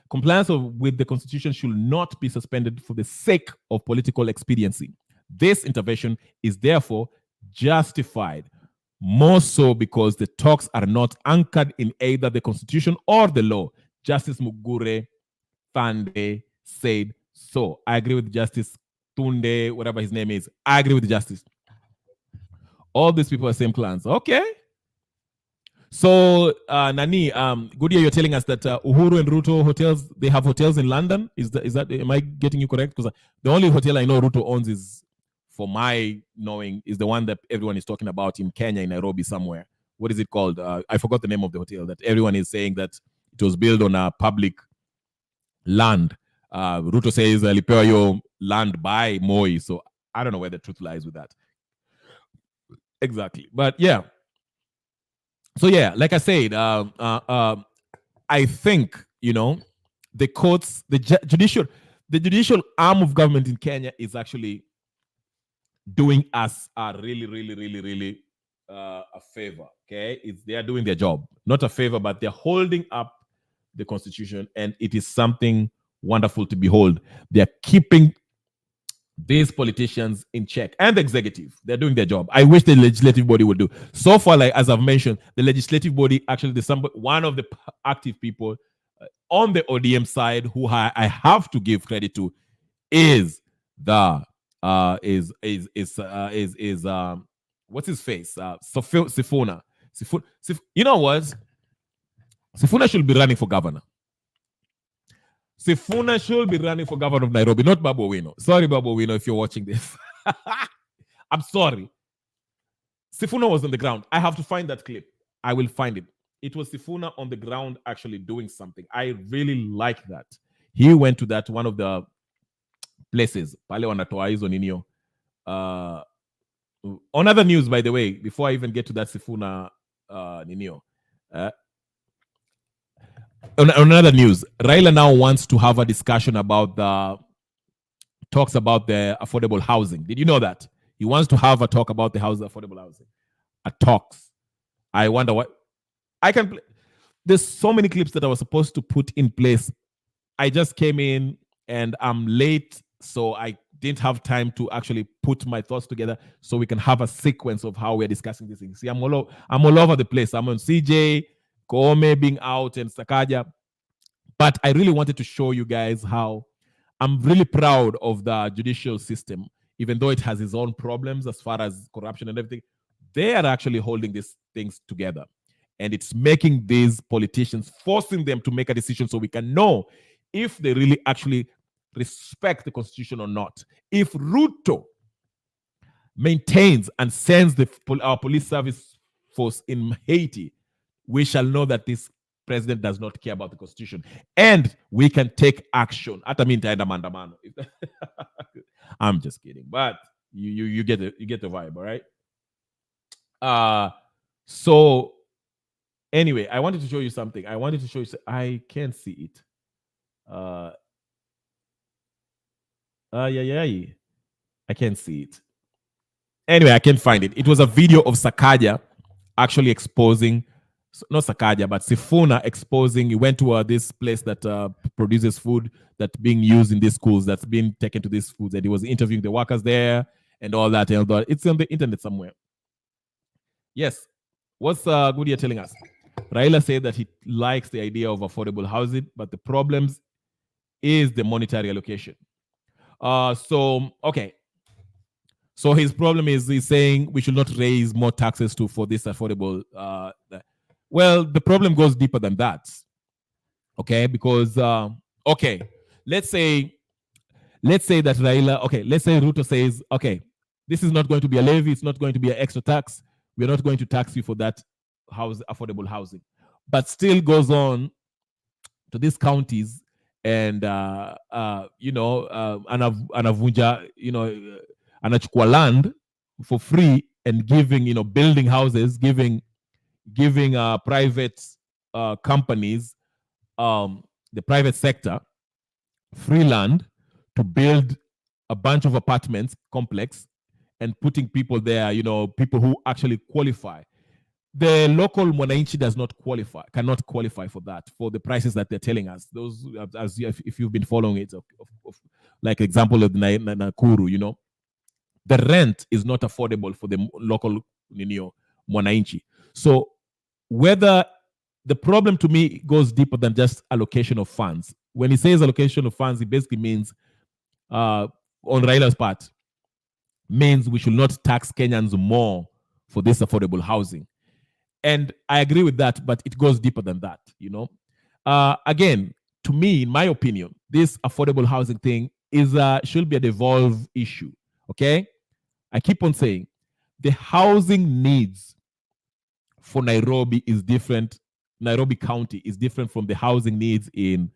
compliance with the constitution should not be suspended for the sake of political expediency. This intervention is therefore justified, more so because the talks are not anchored in either the constitution or the law. Justice Mugure Thande said so. I agree with Justice Tunde, whatever his name is. I agree with Justice. All these people are same clans. Okay. So, Nani, Goodyear, you're telling us that Uhuru and Ruto hotels, they have hotels in London. Is that am I getting you correct? Because the only hotel I know Ruto owns is, for my knowing, is the one that everyone is talking about in Kenya, in Nairobi somewhere. What is it called? I forgot the name of the hotel that everyone is saying that it was built on a public land. Ruto says alipewa yo land by Moi. So I don't know where the truth lies with that. Exactly. But yeah. So yeah, like I said, I think, the courts, the judicial arm of government in Kenya is actually doing us a really a favor. Okay, they are doing their job, not a favor, but they're holding up the constitution, and it is something wonderful to behold. They're keeping these politicians in check, and the executive, they're doing their job. I wish the legislative body would do. So far, like as I've mentioned, the legislative body, actually, one of the active people on the ODM side who I have to give credit to is what's his face? Sifuna. You know what? Sifuna should be running for governor. Sifuna should be running for governor of Nairobi, not Babu Owino. Sorry, Babu Owino, if you're watching this. I'm sorry. Sifuna was on the ground. I have to find that clip. I will find it. It was Sifuna on the ground actually doing something. I really like that. He went to that one of the places. Pale wanatoa hizo ninio. On other news, by the way, before I even get to that Sifuna ninio, on another news, Raila now wants to have a discussion about the talks about the affordable housing. Did you know that? He wants to have a talk about the affordable housing. A talks. I wonder what I can play. There's so many clips that I was supposed to put in place. I just came in and I'm late, so I didn't have time to actually put my thoughts together so we can have a sequence of how we're discussing these things. See, I'm all over the place. I'm on CJ Koome being out and Sakaja. But I really wanted to show you guys how I'm really proud of the judicial system, even though it has its own problems as far as corruption and everything. They are actually holding these things together. And it's making these politicians, forcing them to make a decision so we can know if they really actually respect the constitution or not. If Ruto maintains and sends our police service force in Haiti, we shall know that this president does not care about the constitution, and we can take action. I'm just kidding, but you get the vibe, all right? So anyway, I wanted to show you something. I can't see it. I can't see it. Anyway, I can't find it. It was a video of Sakaja actually exposing, not Sakaja, but Sifuna exposing. He went to this place that produces food that's being used in these schools, that's being taken to these schools, and he was interviewing the workers there and all that. It's on the internet somewhere. Yes. What's Goodyear telling us? Raila said that he likes the idea of affordable housing, but the problems is the monetary allocation. Okay. So his problem is he's saying we should not raise more taxes for this affordable. Well, the problem goes deeper than that. Okay, because okay, let's say that Raila. Okay, let's say Ruto says, okay, this is not going to be a levy. It's not going to be an extra tax. We're not going to tax you for that affordable housing, but still goes on to these counties and anavunja, anachukua land for free and giving, building houses, giving private companies, the private sector, free land to build a bunch of apartments complex and putting people there, people who actually qualify. The local mwananchi cannot qualify for that, for the prices that they're telling us. Those, as if you've been following it, like example of Nakuru, the rent is not affordable for the local mwananchi. So whether the problem to me goes deeper than just allocation of funds. When he says allocation of funds, it basically means, on Raila's part, means we should not tax Kenyans more for this affordable housing. And I agree with that, but it goes deeper than that, Again, to me, in my opinion, this affordable housing thing should be a devolved issue, okay? I keep on saying the housing needs for Nairobi is different. Nairobi County is different from the housing needs in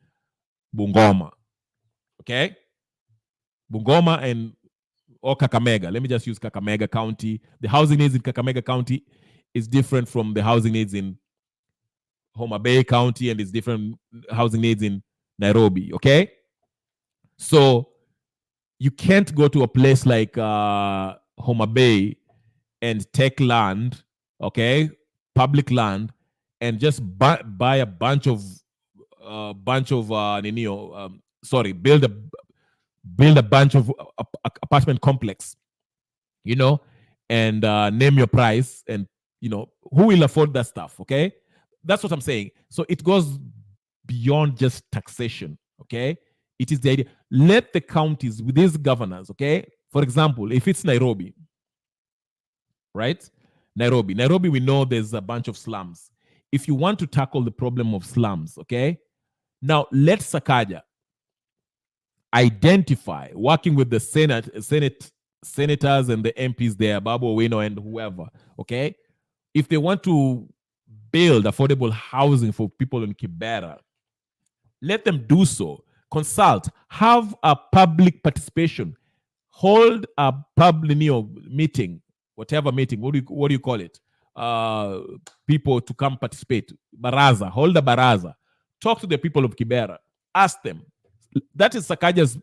Bungoma, okay? Bungoma or Kakamega. Let me just use Kakamega County. The housing needs in Kakamega County is different from the housing needs in Homa Bay County, and it's different housing needs in Nairobi, okay? So you can't go to a place like Homa Bay and take land, okay, public land, and just buy a bunch of build a bunch of apartment complex, and name your price, and who will afford that stuff, okay? That's what I'm saying. So it goes beyond just taxation, okay? It is the idea. Let the counties with these governors, okay? For example, if it's Nairobi, right? Nairobi, we know there's a bunch of slums. If you want to tackle the problem of slums, okay? Now, let Sakaja identify, working with the senators and the MPs there, Babu Owino and whoever, okay? If they want to build affordable housing for people in Kibera, let them do so. Consult, have a public participation, hold a public meeting, whatever meeting, what do you call it? People to come participate. Baraza, hold a baraza. Talk to the people of Kibera. Ask them. That is Sakaja's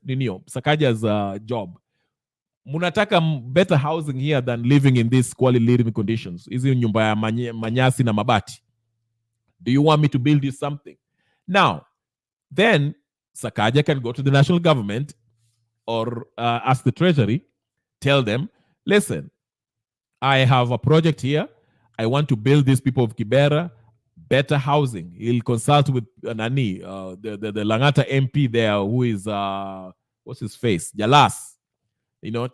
job. Munataka better housing here than living in these quality living conditions. Hizi nyumba ya manyasi na mabati. Do you want me to build you something? Now, then Sakaja can go to the national government or ask the treasury, tell them, listen, I have a project here. I want to build these people of Kibera better housing. He'll consult with Nani, the Langata MP there, who is, what's his face? Jalas.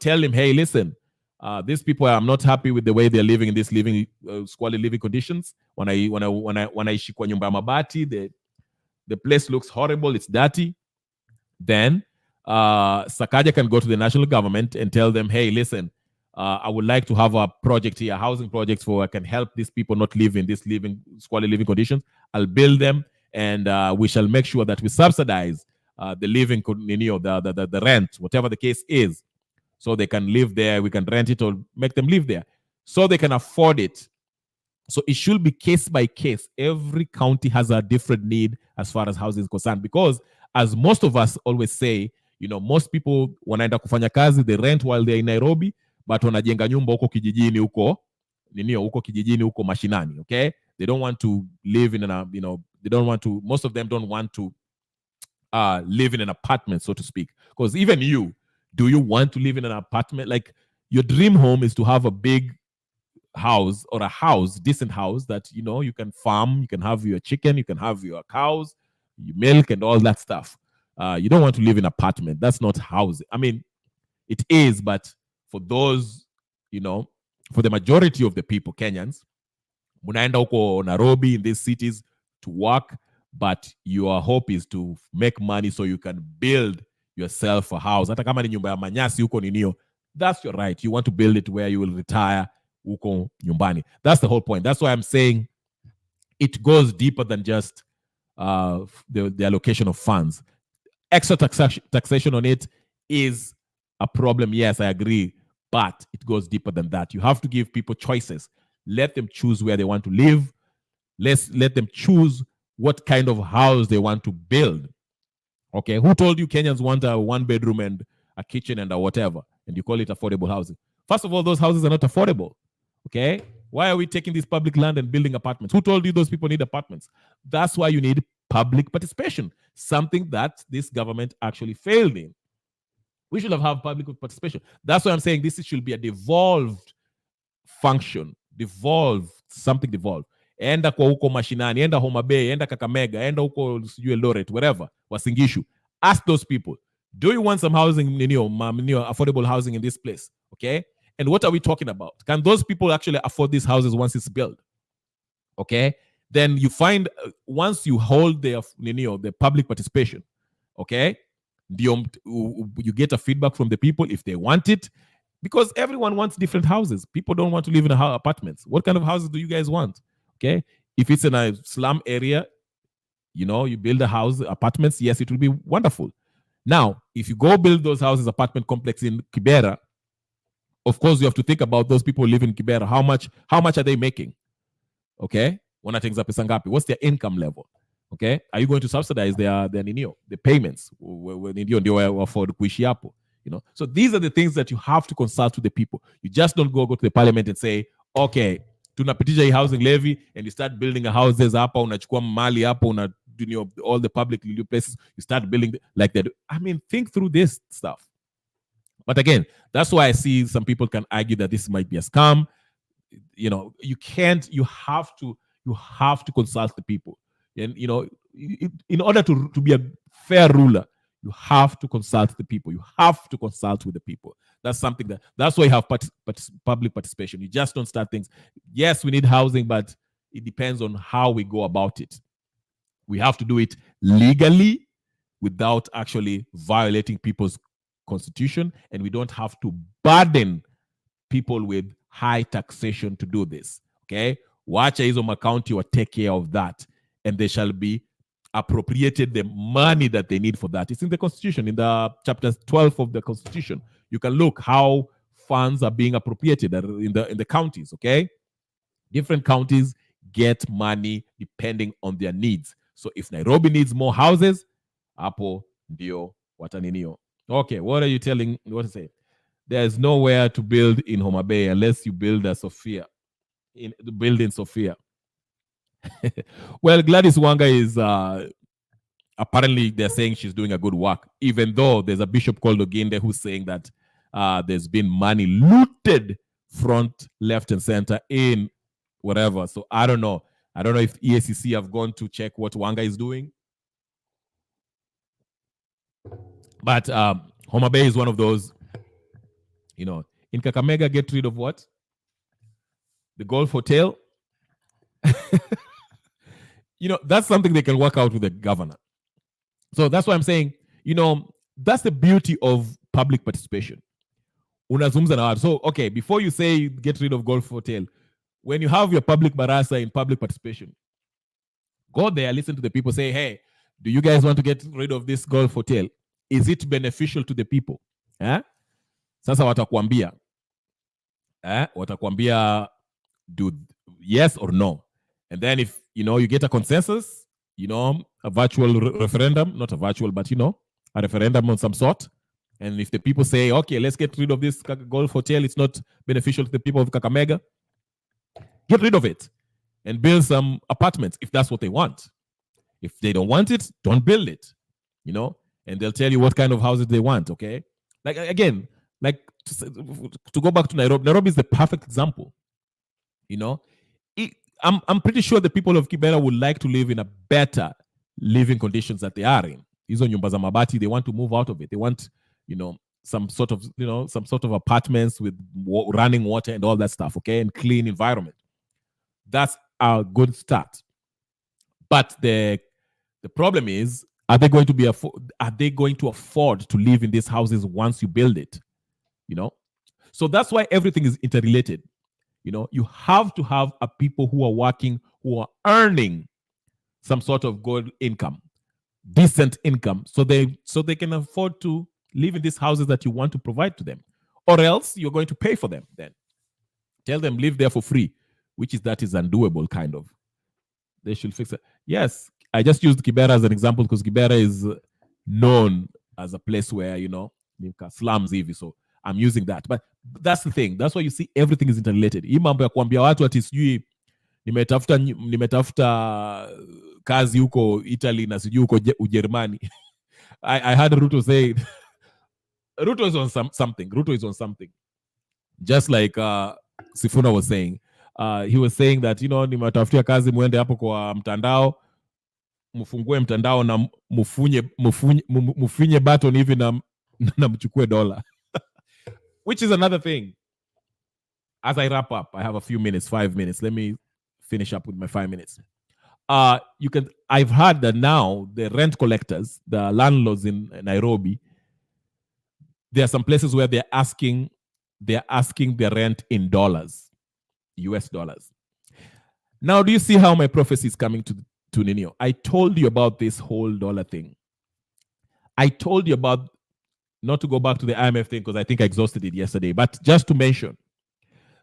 Tell him, hey, listen, these people, I'm not happy with the way they're living in this squalid living conditions. When I ishi kwa nyumba mabati, the place looks horrible, it's dirty. Then Sakaja can go to the national government and tell them, hey, listen, I would like to have a project here, a housing project I can help these people not live in this squalid living conditions. I'll build them, and we shall make sure that we subsidize the living, the rent, whatever the case is, so they can live there. We can rent it or make them live there so they can afford it. So it should be case by case. Every county has a different need as far as housing is concerned, because as most of us always say, most people wanaenda kufanya kazi, they rent while they're in Nairobi, but wanajenga nyumba huko kijijini huko mashinani, okay? They don't want to live in most of them don't want to live in an apartment, so to speak. Because even do you want to live in an apartment? Like, your dream home is to have a big house, or a decent house that, you can farm, you can have your chicken, you can have your cows, your milk and all that stuff. You don't want to live in an apartment. That's not housing. I mean, it is, but for those, for the majority of the people, Kenyans, munaenda huko Nairobi, in these cities to work, but your hope is to make money so you can build yourself a house. Hata kama ni nyumba ya manyasi huko ninio, that's your right. You want to build it where you will retire huko nyumbani. That's the whole point. That's why I'm saying it goes deeper than just the allocation of funds. Extra taxation on it is a problem. Yes, I agree, but it goes deeper than that. You have to give people choices. Let them choose where they want to live. Let them choose what kind of house they want to build. Okay, who told you Kenyans want a 1-bedroom and a kitchen and a whatever, and you call it affordable housing? First of all, those houses are not affordable. Okay, why are we taking this public land and building apartments? Who told you those people need apartments? That's why you need public participation, something that this government actually failed in. We should have public participation. That's why I'm saying this should be a devolved function, something devolved. Enda kwa huko mashinani, enda Homa Bay, enda Kakamega, enda huko Eldoret, wherever, Wasingishu. Ask those people, do you want some housing, affordable housing in this place? Okay? And what are we talking about? Can those people actually afford these houses once it's built? Okay? Then you find, once you hold the public participation, okay, you get a feedback from the people if they want it, because everyone wants different houses. People don't want to live in apartments. What kind of houses do you guys want? Okay, if it's in a slum area, you build a house, apartments, yes, it will be wonderful. Now, if you go build those houses, apartment complex in Kibera, of course, you have to think about those people who live in Kibera. How much are they making? Okay, wanatengeneza pesa ngapi? What's their income level? Okay, are you going to subsidize the payments? Ndio afford kuishi hapo? So these are the things that you have to consult with the people. You just don't go to the parliament and say, okay, tunapitisha hii housing levy, and you start building houses hapa, unachukua mali hapo, all the public places, you start building like that. I mean, think through this stuff. But again, that's why I see some people can argue that this might be a scam. You have to consult the people. And, in order to be a fair ruler, you have to consult the people. You have to consult with the people. That's why you have public participation. You just don't start things. Yes, we need housing, but it depends on how we go about it. We have to do it legally without actually violating people's constitution, and we don't have to burden people with high taxation to do this. Okay? Wacha hizo makaunti will take care of that, and they shall be appropriated the money that they need for that. It's in the Constitution, in the chapter 12 of the Constitution. You can look how funds are being appropriated in the counties, okay? Different counties get money depending on their needs. So if Nairobi needs more houses, hapo ndio wataninio. Okay, what are you telling? What to say? There's nowhere to build in Homa Bay unless you build in Sophia. Well, Gladys Wanga is apparently they're saying she's doing a good work, even though there's a bishop called Oginde who's saying that there's been money looted front, left, and center in whatever. So I don't know. I don't know if EACC have gone to check what Wanga is doing. But Homa Bay is one of those, in Kakamega, get rid of what? The Golf Hotel. That's something they can work out with the governor. So that's why I'm saying, that's the beauty of public participation. So, okay, before you say get rid of Golf Hotel, when you have your public barasa in public participation, go there, listen to the people, say, hey, do you guys want to get rid of this Golf Hotel? Is it beneficial to the people? Sasa watakwambia. Watakwambia, do yes or no. And then if, you get a consensus, a virtual referendum, not a virtual, but, a referendum on some sort. And if the people say, okay, let's get rid of this Golf Hotel, it's not beneficial to the people of Kakamega, get rid of it and build some apartments if that's what they want. If they don't want it, don't build it, and they'll tell you what kind of houses they want, okay? Like, again, to go back to Nairobi, Nairobi is the perfect example, I'm pretty sure the people of Kibera would like to live in a better living conditions that they are in. Hizo nyumba za mabati, they want to move out of it. They want, some sort of apartments with running water and all that stuff, okay, and clean environment. That's a good start. But the problem is, are they going to afford to live in these houses once you build it? So that's why everything is interrelated. You have to have a people who are working, who are earning some sort of good income, decent income, so they can afford to live in these houses that you want to provide to them. Or else you're going to pay for them then. Tell them live there for free, which is undoable, kind of. They should fix it. Yes, I just used Kibera as an example because Kibera is known as a place where, slums hivi, so I'm using that. But that's the thing. That's why you see everything is interrelated. Hii mambo ya kuambia watu ati sijui nimetafuta kazi huko Italy na sijui huko Ujerumani. I heard Ruto say Ruto is on something. Ruto is on something. Just like Sifuna was saying. He was saying that, nimetafutia kazi muende hapo kwa mtandao, mfungue mtandao na mufinye button hivi na mchukue dola. Which is another thing. As I wrap up, I have a few minutes, 5 minutes. Let me finish up with my 5 minutes. I've heard that now the rent collectors, the landlords in Nairobi, there are some places where they're asking their rent in dollars, US dollars. Now, do you see how my prophecy is coming to Ninio? I told you about this whole dollar thing. I told you about, not to go back to the IMF thing because I think I exhausted it yesterday, but just to mention,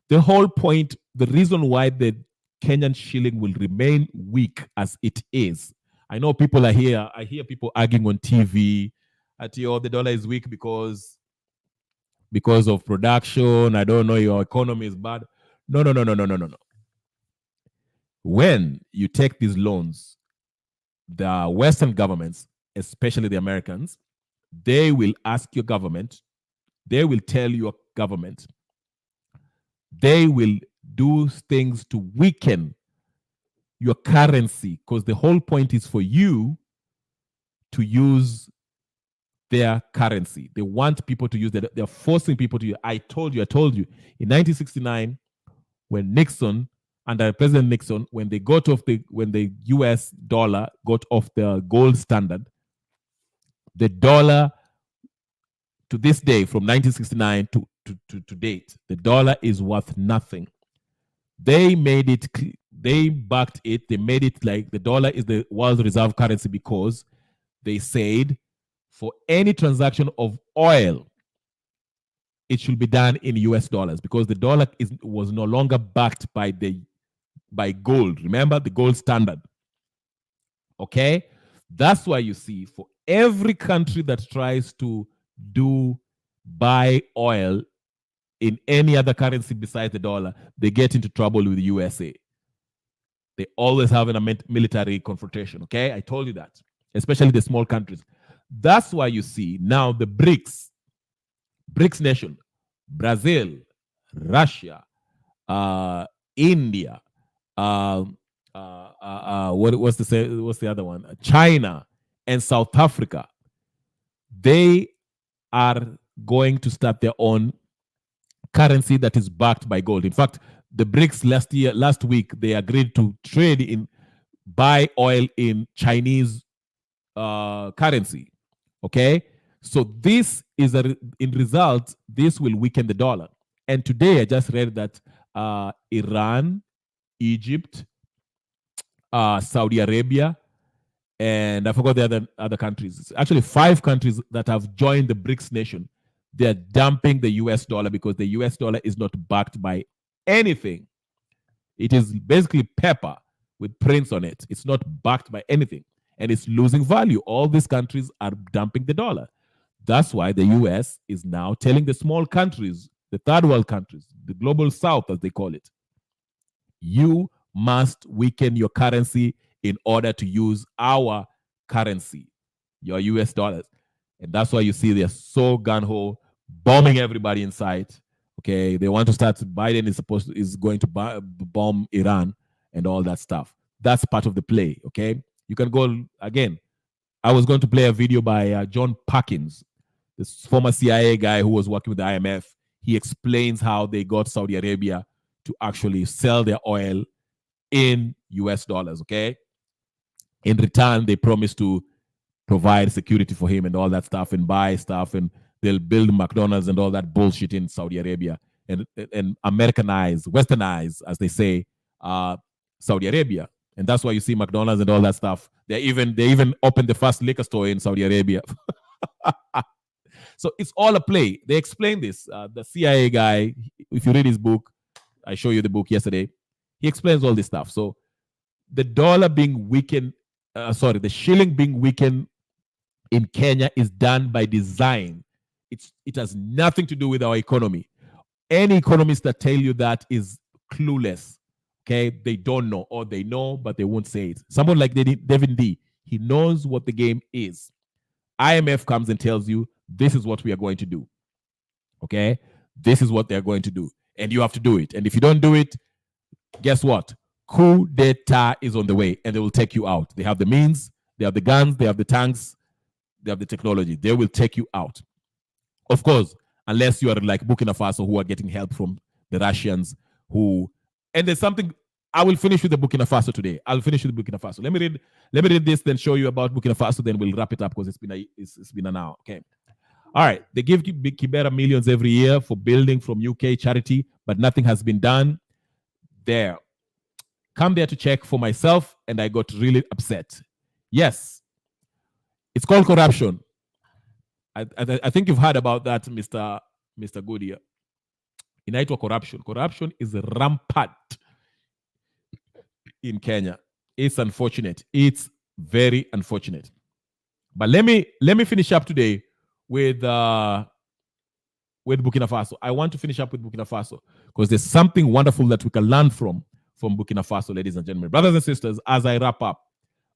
the whole point, the reason why the Kenyan shilling will remain weak as it is. I know people are here. I hear people arguing on TV at, the dollar is weak because of production. I don't know, your economy is bad. No. When you take these loans, the Western governments, especially the Americans, they will ask your government, they will tell your government, they will do things to weaken your currency, because the whole point is for you to use their currency. They want people to use that. They're forcing people to use. I told you, in 1969, when Nixon, under President Nixon, when the US dollar got off the gold standard, the dollar to this day, from 1969 to date, the dollar is worth nothing. They backed it. They made it like the dollar is the world's reserve currency because they said for any transaction of oil, it should be done in US dollars because the dollar was no longer backed by gold. Remember the gold standard. Okay? That's why you see for every country that tries to buy oil in any other currency besides the dollar, they get into trouble with the USA. They always have a military confrontation. Okay? I told you that. Especially the small countries. That's why you see now the BRICS nation, Brazil, Russia, India, what's the other one? China and South Africa. They are going to start their own currency that is backed by gold. In fact, the BRICS last week, they agreed to buy oil in Chinese currency. Okay, so this is in result, this will weaken the dollar. And today I just read that Iran, Egypt, Saudi Arabia, and I forgot the other countries. It's actually 5 countries that have joined the BRICS nation. They're dumping the US dollar because the US dollar is not backed by anything. It is basically paper with prints on it. It's not backed by anything. And it's losing value. All these countries are dumping the dollar. That's why the US is now telling the small countries, the third world countries, the global south, as they call it, you must weaken your currency in order to use our currency, your US dollars. And that's why you see they're so gun-ho, bombing everybody in sight. Okay, they want to start. Biden is going to bomb Iran and all that stuff. That's part of the play. Okay, you can go again. I was going to play a video by John Perkins, this former CIA guy who was working with the IMF. He explains how they got Saudi Arabia to actually sell their oil in US dollars. Okay, in return, they promised to provide security for him and all that stuff and buy stuff, and they'll build McDonald's and all that bullshit in Saudi Arabia and Americanize, Westernize, as they say, Saudi Arabia. And that's why you see McDonald's and all that stuff. They even opened the first liquor store in Saudi Arabia. So it's all a play. They explain this. The CIA guy, if you read his book, I showed you the book yesterday, he explains all this stuff. So the dollar being weakened, the shilling being weakened in Kenya is done by design. It has nothing to do with our economy. Any economist that tell you that is clueless. Okay, they don't know, or they know, but they won't say it. Someone like Devin D, he knows what the game is. IMF comes and tells you, this is what we are going to do. Okay, this is what they're going to do. And you have to do it. And if you don't do it, guess what? Coup d'etat is on the way, and they will take you out. They have the means, they have the guns, they have the tanks, they have the technology. They will take you out. Of course, unless you are like Burkina Faso, who are getting help from the Russians, and there's something, I will finish with the Burkina Faso today. I'll finish with Burkina Faso. Let me read this, then show you about Burkina Faso, then we'll wrap it up because it's been an hour. Okay. All right. They give Kibera millions every year for building from UK charity, but nothing has been done there. Come there to check for myself, and I got really upset. Yes. It's called corruption. I think you've heard about that, Mr. Goodyear. Inaitwa corruption. Corruption is rampant in Kenya. It's unfortunate. It's very unfortunate. But let me finish up today with Burkina Faso. I want to finish up with Burkina Faso because there's something wonderful that we can learn from Burkina Faso, ladies and gentlemen. Brothers and sisters, as I wrap up,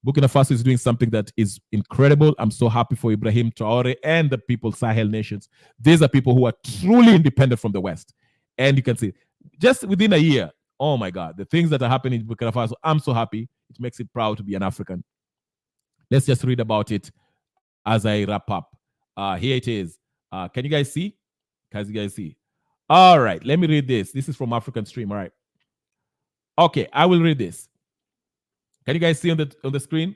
Burkina Faso is doing something that is incredible. I'm so happy for Ibrahim Traore and the people, Sahel nations. These are people who are truly independent from the West. And you can see, just within a year, oh my God, the things that are happening in Burkina Faso, I'm so happy. It makes it proud to be an African. Let's just read about it as I wrap up. Here it is. Can you guys see? Can you guys see? All right, let me read this. This is from African Stream, all right. Okay, I will read this. Can you guys see on the screen?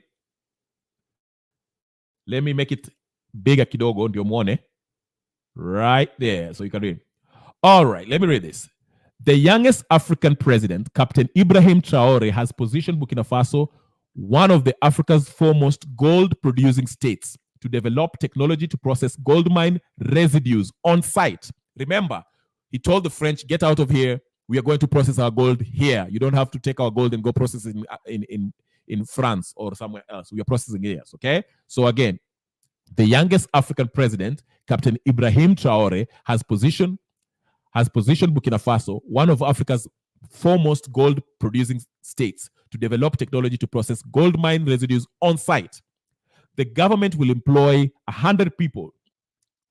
Let me make it bigger kidogo, ndio muone. Right there, so you can read. All right, let me read this. The youngest African president, Captain Ibrahim Traore, has positioned Burkina Faso one of the Africa's foremost gold-producing states to develop technology to process gold mine residues on site. Remember, he told the French, get out of here. We are going to process our gold here. You don't have to take our gold and go process it in France or somewhere else. We are processing it here, okay? So again, the youngest African president, Captain Ibrahim Traore, has positioned Burkina Faso, one of Africa's foremost gold-producing states, to develop technology to process gold mine residues on site. The government will employ 100 people.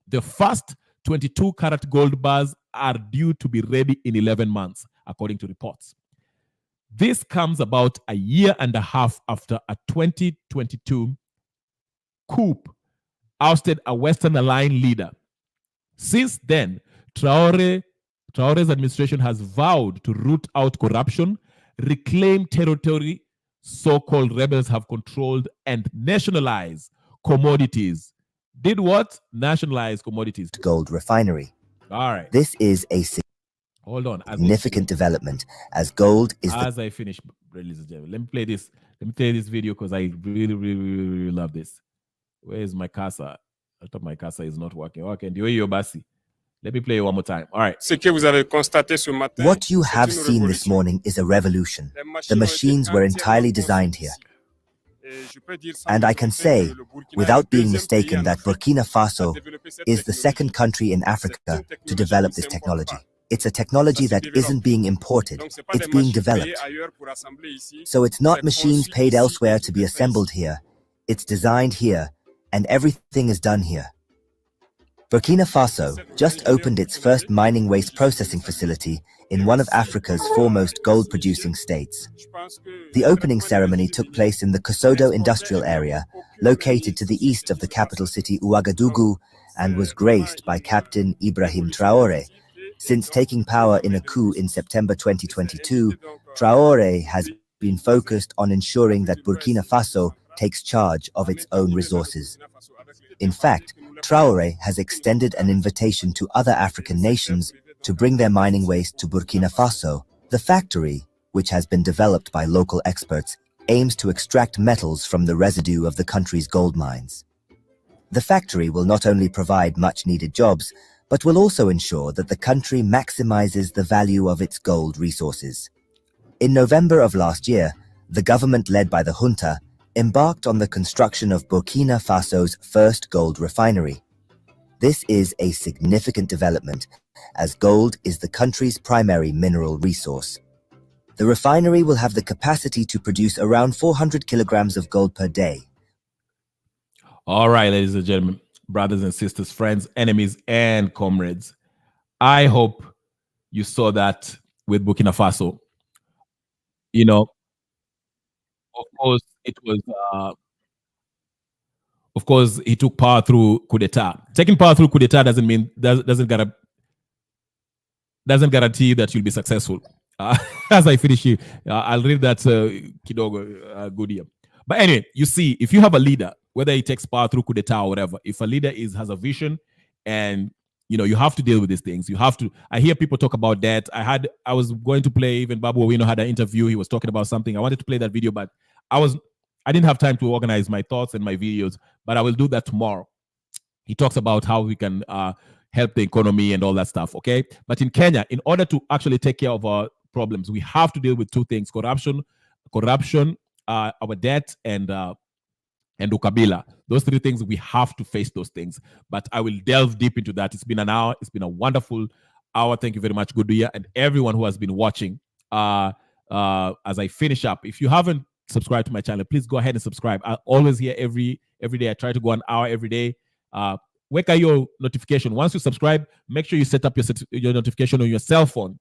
The first 22-carat gold bars are due to be ready in 11 months, according to reports. This comes about a year and a half after a 2022 coup ousted a Western-aligned leader. Since then, Traore's administration has vowed to root out corruption, reclaim territory so-called rebels have controlled, and nationalize commodities. Did what? Nationalize commodities.
Gold refinery.
All right.
This is a significant development as gold is
I finish, ladies and gentlemen. Let me play this. Let me play this video because I really love this. Where is my casa? I thought my casa is not working. Okay, do you basi? Let me play it one more time. All right.
What you have seen this morning is a revolution. The machines were entirely designed here. And I can say, without being mistaken, that Burkina Faso is the second country in Africa to develop this technology. It's a technology that isn't being imported, it's being developed. So it's not machines paid elsewhere to be assembled here. It's designed here, and everything is done here. Burkina Faso just opened its first mining waste processing facility in one of Africa's foremost gold-producing states. The opening ceremony took place in the Kosodo industrial area, located to the east of the capital city Ouagadougou, and was graced by Captain Ibrahim Traore. Since taking power in a coup in September 2022, Traore has been focused on ensuring that Burkina Faso takes charge of its own resources. In fact, Traore has extended an invitation to other African nations to bring their mining waste to Burkina Faso. The factory, which has been developed by local experts, aims to extract metals from the residue of the country's gold mines. The factory will not only provide much-needed jobs, but will also ensure that the country maximizes the value of its gold resources. In November of last year, the government led by the junta embarked on the construction of Burkina Faso's first gold refinery. This is a significant development, as gold is the country's primary mineral resource. The refinery will have the capacity to produce around 400 kilograms of gold per day.
All right, ladies and gentlemen, brothers and sisters, friends, enemies, and comrades. I hope you saw that with Burkina Faso. You know, of course, it was, of course, he took power through coup d'etat. Taking power through coup d'etat doesn't guarantee that you'll be successful. As I finish here, I'll read that kidogo good here. But anyway, you see, if you have a leader, whether he takes power through coup d'etat or whatever, if a leader has a vision, and you have to deal with these things. You have to. I hear people talk about that. I was going to play, even Babu Owino had an interview. He was talking about something. I wanted to play that video, but I didn't have time to organize my thoughts and my videos, but I will do that tomorrow. He talks about how we can help the economy and all that stuff, okay? But in Kenya, in order to actually take care of our problems, we have to deal with two things: corruption, our debt, and ukabila. Those three things, we have to face those things. But I will delve deep into that. It's been an hour. It's been a wonderful hour. Thank you very much, Goodyear, and everyone who has been watching. As I finish up, if you haven't subscribed to my channel, please go ahead and subscribe. I always here every day. I try to go an hour every day. Wake up your notification. Once you subscribe, make sure you set up your notification on your cell phone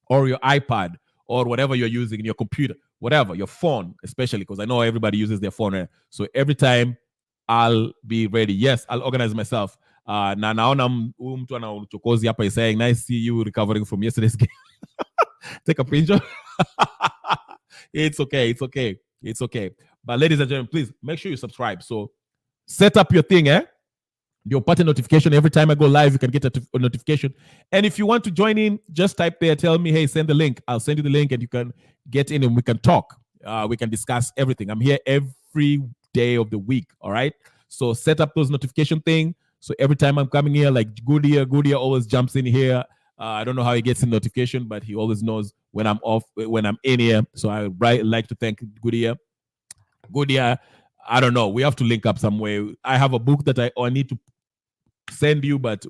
or your iPad or whatever you're using in your computer, whatever, your phone, especially, because I know everybody uses their phone. So every time I'll be ready. Yes, I'll organize myself. Na naona mtu ana uchokozi hapa is saying, nice see you recovering from yesterday's game. Take a picture. It's okay. But ladies and gentlemen, please make sure you subscribe. So set up your thing, You'll get a notification every time I go live. You can get a notification. And if you want to join in, just type there. Tell me, hey, send the link. I'll send you the link and you can get in and we can talk. We can discuss everything. I'm here every day of the week, all right? So set up those notification thing. So every time I'm coming here, like Goodyear always jumps in here. I don't know how he gets in notification, but he always knows when I'm off, when I'm in here. So I like to thank Goodyear. Goodyear, I don't know. We have to link up somewhere. I have a book that I need to send you, but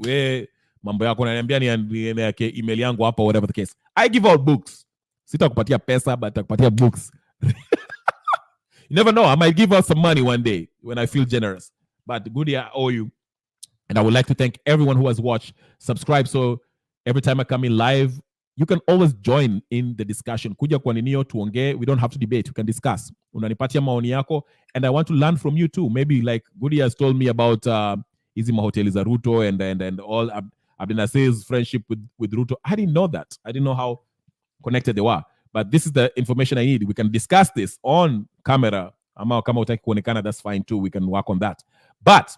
mambo yako naniambia ni email yangu hapa, whatever the case. I give out books. Sitakupatia pesa, but takupatia books. You never know. I might give out some money one day when I feel generous. But Goodyear, I owe you. And I would like to thank everyone who has watched. Subscribe, so every time I come in live, you can always join in the discussion. Kuja kwa ninio tuongee. We don't have to debate. We can discuss. Unanipatia maoni yako, and I want to learn from you too. Maybe like Goodyear has told me about Hizi mahoteli za Ruto and all Ahmednasir's friendship with Ruto. I didn't know that. I didn't know how connected they were. But this is the information I need. We can discuss this on camera. Ama kama utaki kuonekana, that's fine too. We can work on that. But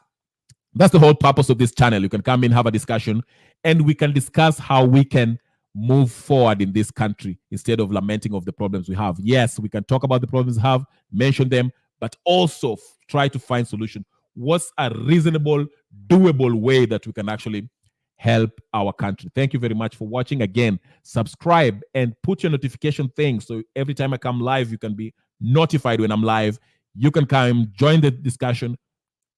that's the whole purpose of this channel. You can come in, have a discussion, and we can discuss how we can move forward in this country instead of lamenting of the problems we have. Yes, we can talk about the problems we have, mention them, but also try to find solutions. What's a reasonable, doable way that we can actually help our country? Thank you very much for watching. Again, subscribe and put your notification thing, so every time I come live, you can be notified when I'm live. You can come join the discussion.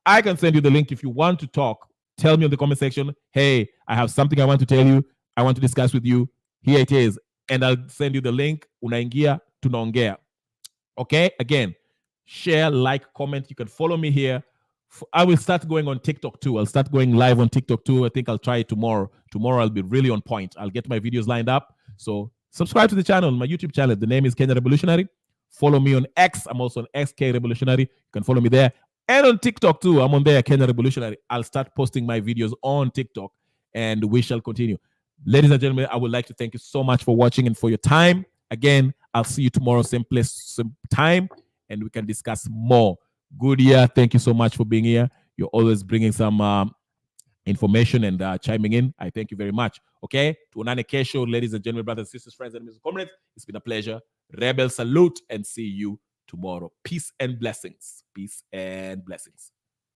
I can send you the link if you want to talk. Tell me in the comment section, hey, I have something I want to tell you. I want to discuss with you. Here it is. And I'll send you the link. Unaingia, tunaongea. Okay? Again, share, like, comment. You can follow me here. I will start going on TikTok too. I'll start going live on TikTok too. I think I'll try it tomorrow. Tomorrow I'll be really on point. I'll get my videos lined up. So subscribe to the channel, my YouTube channel. The name is Kenyan Revolutionary. Follow me on X. I'm also on XK Revolutionary. You can follow me there. And on TikTok too. I'm on there, Kenyan Revolutionary. I'll start posting my videos on TikTok and we shall continue. Ladies and gentlemen, I would like to thank you so much for watching and for your time. Again, I'll see you tomorrow, same place, same time, and we can discuss more. Goodyear, thank you so much for being here. You're always bringing some information and chiming in. I thank you very much. Okay? Tuonane kesho, ladies and gentlemen, brothers and sisters, friends, enemies, and comrades. It's been a pleasure. Rebel salute and see you tomorrow. Peace and blessings. Peace and blessings.